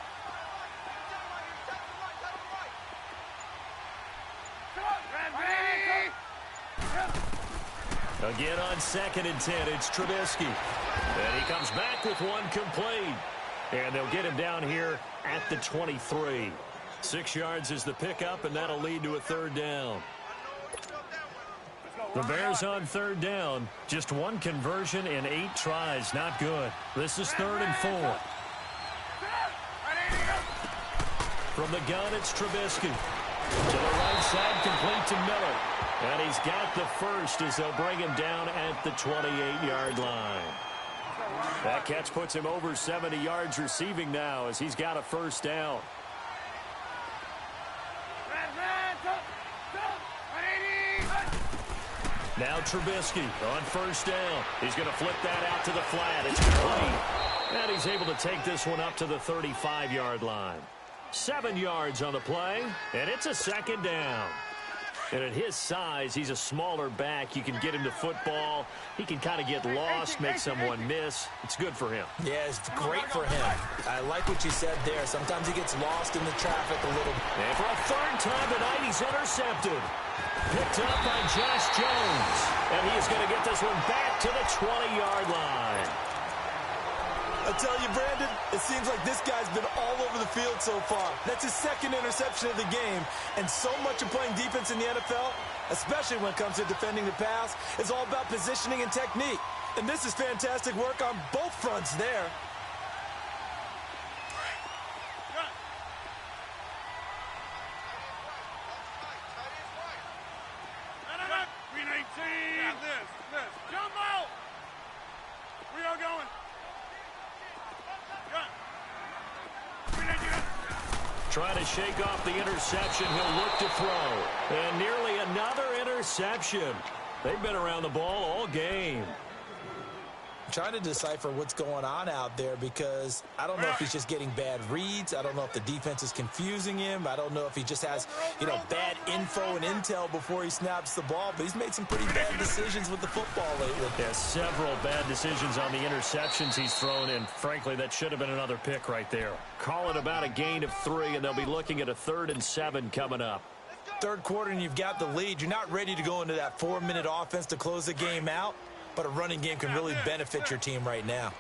Again on 2nd and 10, it's Trubisky. And he comes back with one complete. And they'll get him down here at the 23. 6 yards is the pickup, and that'll lead to a third down. The Bears on third down. Just one conversion in 8 tries. Not good. This is 3rd and 4. From the gun, it's Trubisky. To the right side, complete to Miller. And he's got the first as they'll bring him down at the 28-yard line. That catch puts him over 70 yards receiving now as he's got a first down. Now Trubisky on first down. He's going to flip that out to the flat. It's complete. And he's able to take this one up to the 35-yard line. 7 yards on the play, and it's a second down. And at his size, he's a smaller back. You can get him to football. He can kind of get lost, make someone miss. It's good for him. Yeah, it's great for him. I like what you said there. Sometimes he gets lost in the traffic a little. And for a third time tonight, he's intercepted. Picked up by Josh Jones. And he is going to get this one back to the 20-yard line. I tell you, Brandon, it seems like this guy's been all over the field so far. That's his second interception of the game. And so much of playing defense in the NFL, especially when it comes to defending the pass, is all about positioning and technique. And this is fantastic work on both fronts there. Trying to shake off the interception. He'll look to throw. And nearly another interception. They've been around the ball all game. Trying to decipher what's going on out there because I don't know if he's just getting bad reads. I don't know if the defense is confusing him. I don't know if he just has, bad info and intel before he snaps the ball. But he's made some pretty bad decisions with the football lately. Yeah, several bad decisions on the interceptions he's thrown in. Frankly, that should have been another pick right there. Call it about a gain of 3, and they'll be looking at a 3rd and 7 coming up. Third quarter, and you've got the lead. You're not ready to go into that 4-minute offense to close the game out. But a running game can really benefit your team right now.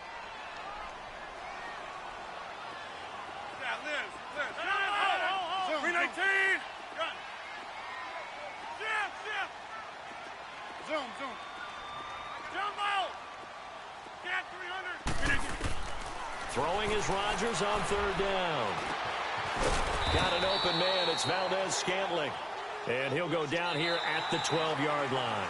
Throwing is Rodgers on 3rd down. Got an open man. It's Valdez-Scantling. And he'll go down here at the 12-yard line.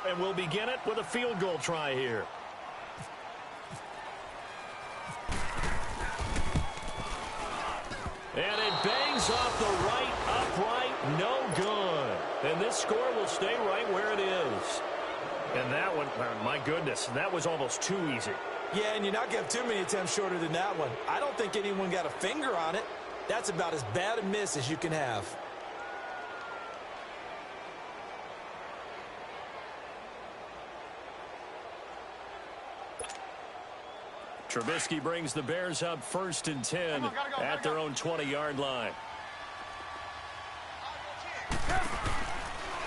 And we'll begin it with a field goal try here. And it bangs off the right upright. No good. And this score will stay right where it is. And that one, my goodness, that was almost too easy. Yeah, and you're not going to have too many attempts shorter than that one. I don't think anyone got a finger on it. That's about as bad a miss as you can have. Trubisky brings the Bears up 1st and 10 at their own 20-yard line.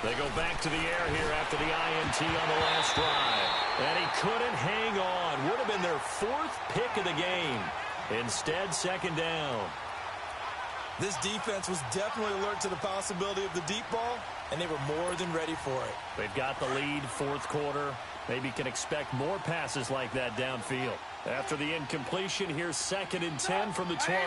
They go back to the air here after the INT on the last drive. And he couldn't hang on. Would have been their 4th pick of the game. Instead, 2nd down. This defense was definitely alert to the possibility of the deep ball, and they were more than ready for it. They've got the lead, 4th quarter. Maybe can expect more passes like that downfield. After the incompletion, here's 2nd and 10 from the 20.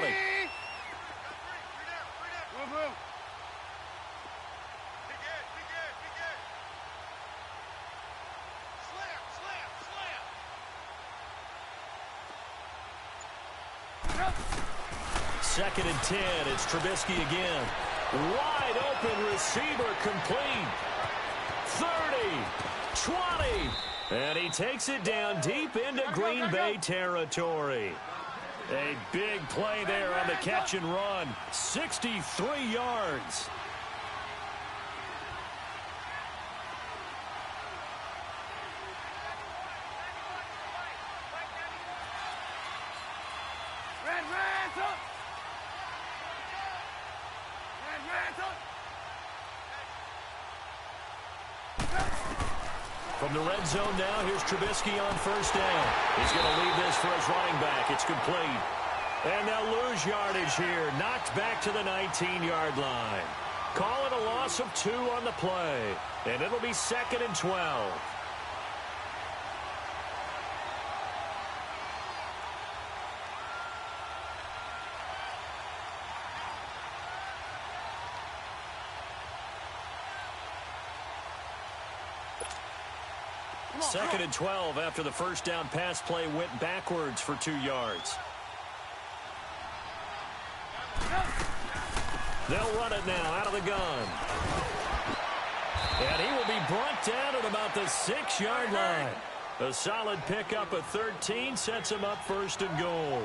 Second and 10. It's Trubisky again. Wide open receiver complete. 30, 20. And he takes it down deep into Green Bay territory. A big play there on the catch and run. 63 yards. From the red zone now, here's Trubisky on first down. He's going to leave this for his running back. It's complete. And they'll lose yardage here. Knocked back to the 19-yard line. Call it a loss of 2 on the play. And it'll be 2nd and 12. Second and 12 after the first down pass play went backwards for 2 yards. They'll run it now out of the gun. And he will be brought down at about the 6-yard line. A solid pickup of 13 sets him up 1st and goal.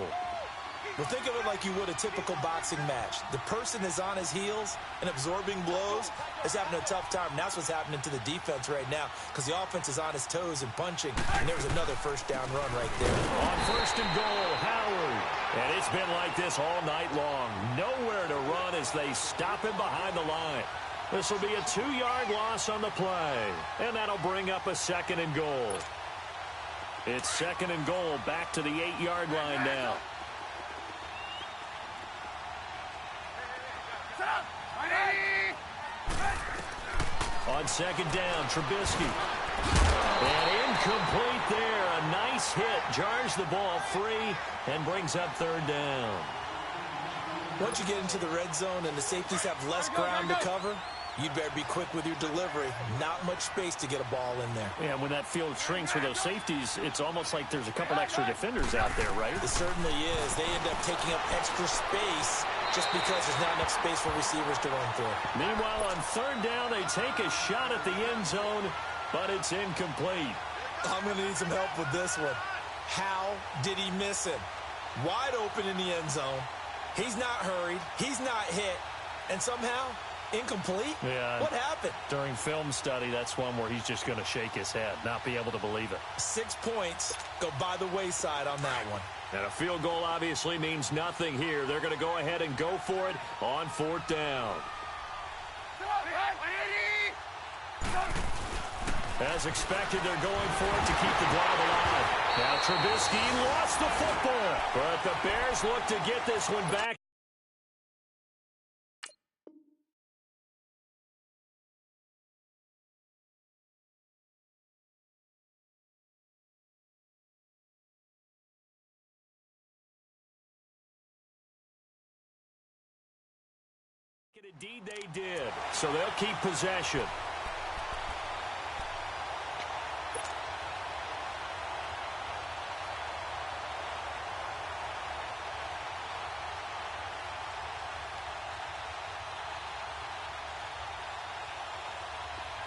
Well, think of it like you would a typical boxing match. The person is on his heels and absorbing blows is having a tough time. And that's what's happening to the defense right now because the offense is on his toes and punching. And there's another first down run right there. On 1st and goal, Howard. And it's been like this all night long. Nowhere to run as they stop him behind the line. This will be a 2-yard loss on the play. And that'll bring up a 2nd and goal. It's 2nd and goal back to the 8-yard line now. On 2nd down, Trubisky. And incomplete there. A nice hit. Jars the ball free and brings up 3rd down. Once you get into the red zone and the safeties have less ground to cover, you'd better be quick with your delivery. Not much space to get a ball in there. Yeah, when that field shrinks with those safeties, it's almost like there's a couple extra defenders out there, right? It certainly is. They end up taking up extra space just because there's not enough space for receivers to run through. Meanwhile, on 3rd down, they take a shot at the end zone, but it's incomplete. I'm going to need some help with this one. How did he miss him? Wide open in the end zone. He's not hurried. He's not hit. And somehow, incomplete? Yeah. What happened? During film study, that's one where he's just going to shake his head, not be able to believe it. 6 points go by the wayside on that one. And a field goal obviously means nothing here. They're going to go ahead and go for it on 4th down. As expected, they're going for it to keep the drive alive. Now Trubisky lost the football, but the Bears look to get this one back. Indeed they did. So they'll keep possession.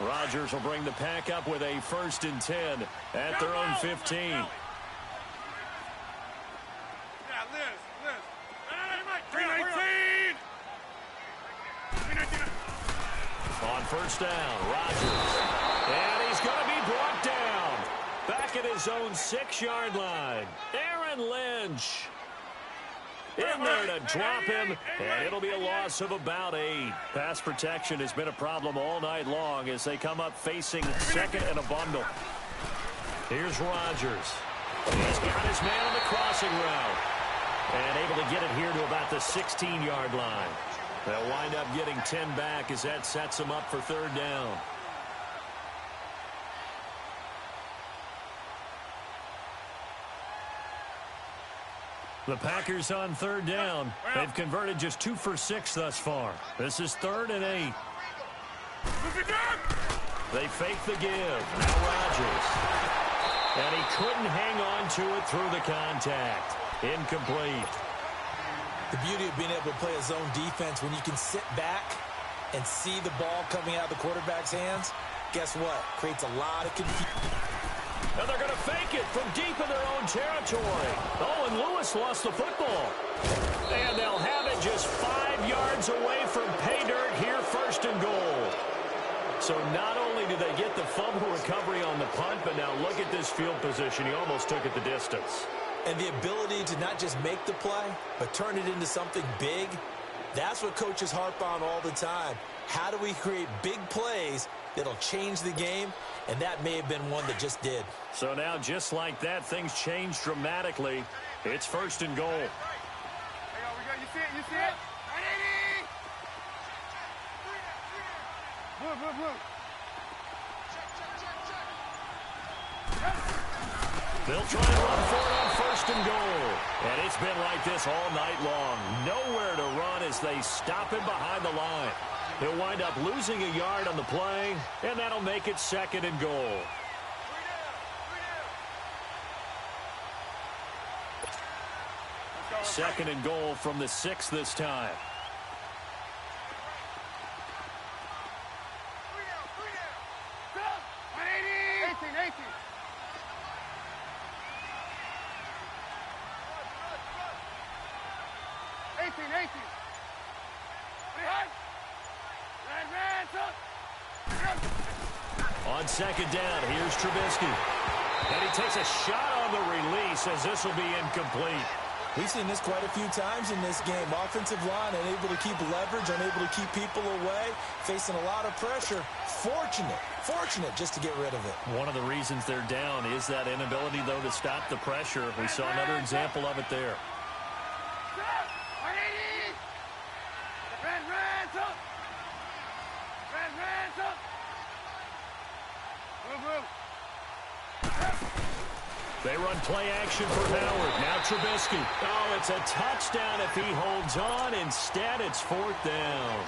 Rodgers will bring the pack up with a 1st and 10 at their own 15. On 1st down, Rodgers. And he's going to be brought down. Back at his own 6-yard line. Aaron Lynch in there to drop him, and it'll be a loss of about 8. Pass protection has been a problem all night long as they come up facing 2nd and a bundle. Here's Rodgers. He's got his man on the crossing route. And able to get it here to about the 16-yard line. They'll wind up getting 10 back as that sets them up for 3rd down. The Packers on 3rd down. They've converted just 2 for 6 thus far. This is 3rd and 8. They fake the give. Now Rodgers. And he couldn't hang on to it through the contact. Incomplete. The beauty of being able to play a zone defense when you can sit back and see the ball coming out of the quarterback's hands, guess what? Creates a lot of confusion. And they're going to fake it from deep in their own territory. Oh, and Lewis lost the football. And they'll have it just 5 yards away from pay dirt here, 1st and goal. So not only do they get the fumble recovery on the punt, but now look at this field position. He almost took it the distance. And the ability to not just make the play, but turn it into something big, that's what coaches harp on all the time. How do we create big plays that'll change the game, and that may have been one that just did. So now, just like that, things change dramatically. It's 1st and goal. Hey, we got, you see it? You see it? 180! Blue, blue, blue. They'll try and run for it on 1st and goal. And it's been like this all night long. Nowhere to run as they stop him behind the line. He'll wind up losing a yard on the play, and that'll make it 2nd and goal. 2nd and goal from the 6 this time. On 2nd down, here's Trubisky. And he takes a shot on the release as this will be incomplete. We've seen this quite a few times in this game. Offensive line unable to keep leverage, unable to keep people away, facing a lot of pressure. Fortunate just to get rid of it. One of the reasons they're down is that inability, though, to stop the pressure. We saw another example of it there. They run play action for Howard. Now Trubisky. Oh, it's a touchdown if he holds on. Instead, it's 4th down.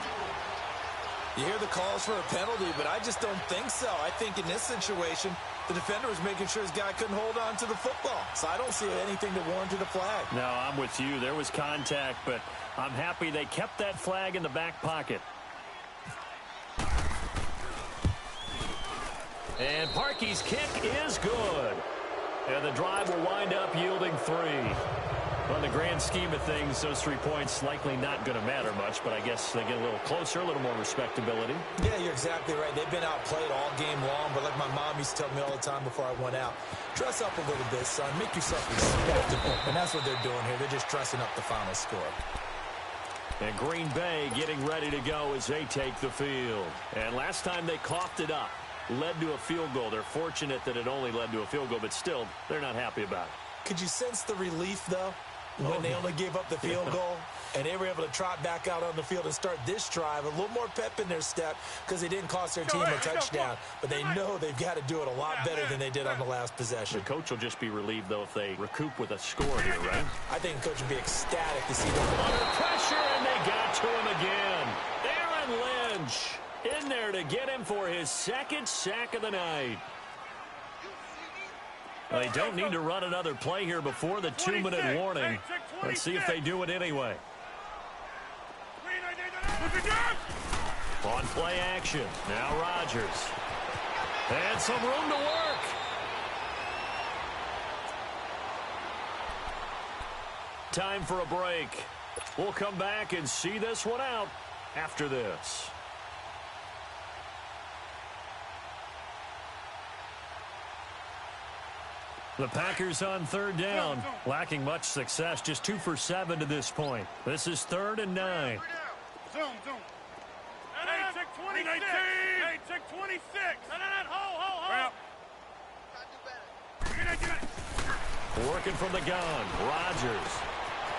You hear the calls for a penalty, but I just don't think so. I think in this situation, the defender was making sure his guy couldn't hold on to the football. So I don't see anything that warranted a flag. No, I'm with you. There was contact, but I'm happy they kept that flag in the back pocket. And Parkey's kick is good. And the drive will wind up yielding 3. On the grand scheme of things, those 3 points likely not going to matter much, but I guess they get a little closer, a little more respectability. Yeah, you're exactly right. They've been outplayed all game long, but like my mom used to tell me all the time before I went out, dress up a little bit, son. Make yourself respectable. And that's what they're doing here. They're just dressing up the final score. And Green Bay getting ready to go as they take the field. And last time they coughed it up, led to a field goal. They're fortunate that it only led to a field goal, but still, they're not happy about it. Could you sense the relief, though, when they only gave up the field goal? And they were able to trot back out on the field and start this drive. A little more pep in their step because they didn't cost their team a touchdown. But they know they've got to do it a lot better than they did on the last possession. The coach will just be relieved, though, if they recoup with a score here, right? I think the coach would be ecstatic to see them. Under pressure, and they got to him again. Aaron Lynch in there to get him for his 2nd sack of the night. They don't need to run another play here before the 2-minute warning. Let's see if they do it anyway. On play action, now Rodgers. And some room to work. Time for a break. We'll come back and see this one out after this. The Packers on 3rd down, lacking much success, just 2 for 7 to this point. This is 3rd and 9. Zoom. Hey, check 26. Hey, check 26. Hold. Working from the gun, Rodgers.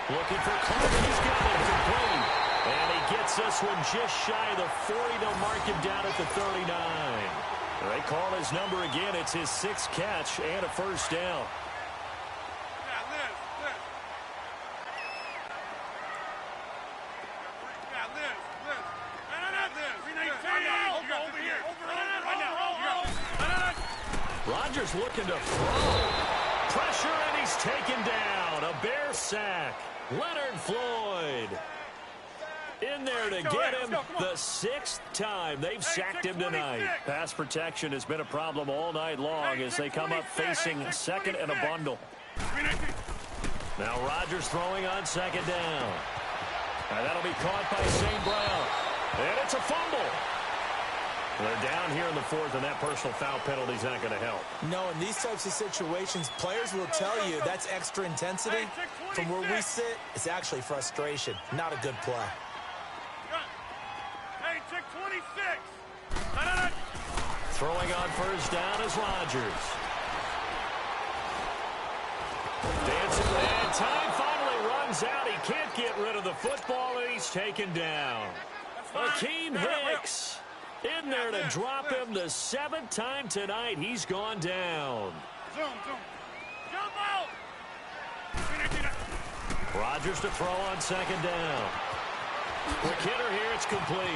Looking for Clark, he's got it, complete. And he gets this one just shy of the 40. They'll mark him down at the 39. They call his number again. It's his 6th catch and a 1st down. Rodgers looking to throw. Pressure, and he's taken down. A Bear sack. Leonard Floyd in there to get him the 6th time they've sacked him tonight. Pass protection has been a problem all night long as they come up facing 2nd and a bundle. Now Rodgers throwing on 2nd down. And that'll be caught by St. Brown. And it's a fumble. They're down here in the 4th, and that personal foul penalty is not going to help. No, in these types of situations, players will tell you that's extra intensity. From where we sit, it's actually frustration. Not a good play. Hey, check 26. Throwing on first down is Rodgers. Dancing, and time finally runs out. He can't get rid of the football, and he's taken down. Akeem Hicks in there to drop him the 7th time tonight. He's gone down. Jump out! Rodgers to throw on second down. Quick hitter here, it's complete.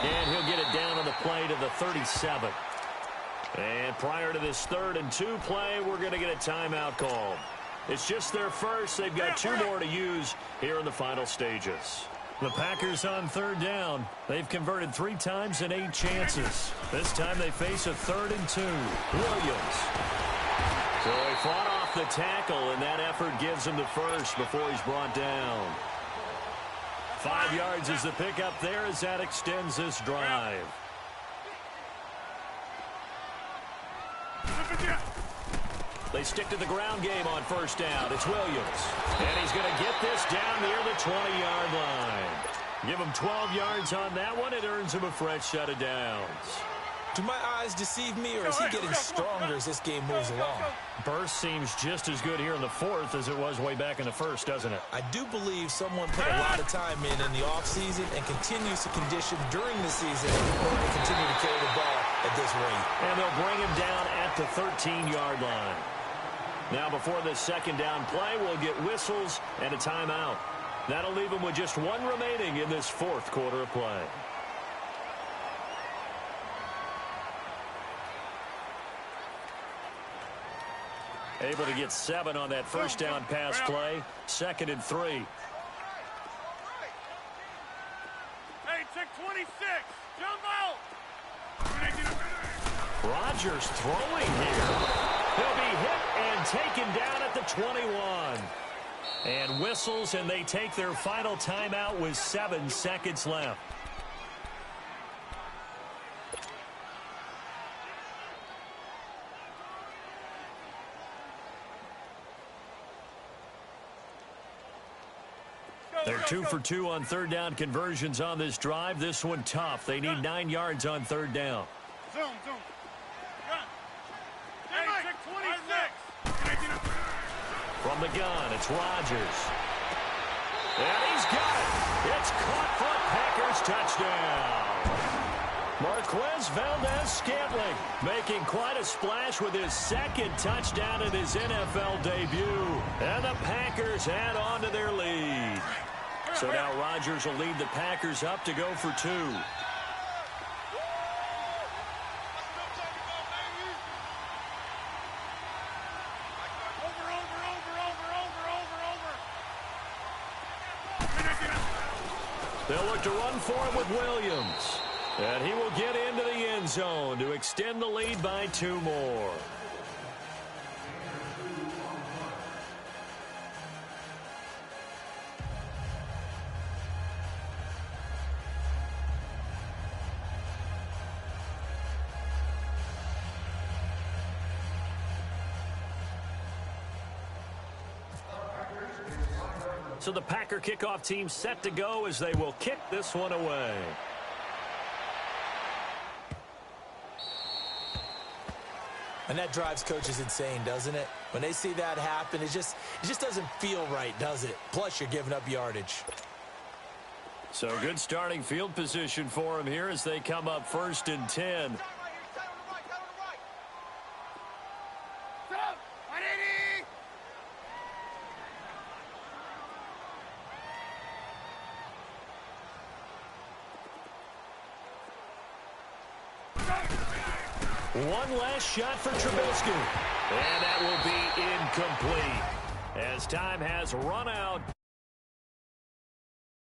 And he'll get it down on the play to the 37. And prior to this 3rd and 2 play, we're going to get a timeout call. It's just their first. They've got 2 more to use here in the final stages. The Packers on 3rd down. They've converted 3 times in 8 chances. This time they face a 3rd and 2. Williams. So he fought off the tackle, and that effort gives him the first before he's brought down. 5 yards is the pickup there as that extends this drive. They stick to the ground game on first down. It's Williams. And he's going to get this down near the 20-yard line. Give him 12 yards on that one. It earns him a fresh set of downs. Do my eyes deceive me, or is he getting stronger as this game moves along? Burst seems just as good here in the 4th as it was way back in the 1st, doesn't it? I do believe someone put a lot of time in the offseason and continues to condition during the season in order to continue to carry the ball at this rate. And they'll bring him down at the 13-yard line. Now, before this second down play, we'll get whistles and a timeout. That'll leave him with just 1 remaining in this 4th quarter of play. Able to get 7 on that first down pass play. 2nd and 3. Hey, check 26. Jump out. Rodgers throwing here. He'll be hit and taken down at the 21. And whistles, and they take their final timeout with 7 seconds left. They're 2 for 2 on 3rd down conversions on this drive. This one tough. They need 9 yards on 3rd down. Zoom. Hey, check 26. From the gun, it's Rodgers. And he's got it. It's caught for a Packers touchdown. Marquez Valdez-Scantling making quite a splash with his 2nd touchdown in his NFL debut. And the Packers add on to their lead. So now Rodgers will lead the Packers up to go for 2. They'll look to run for it with Williams. And he will get into the end zone to extend the lead by 2 more. So the Packer kickoff team set to go as they will kick this one away. And that drives coaches insane, doesn't it? When they see that happen, it just doesn't feel right, does it? Plus, you're giving up yardage. So good starting field position for them here as they come up 1st and 10. One last shot for Trubisky. And that will be incomplete. As time has run out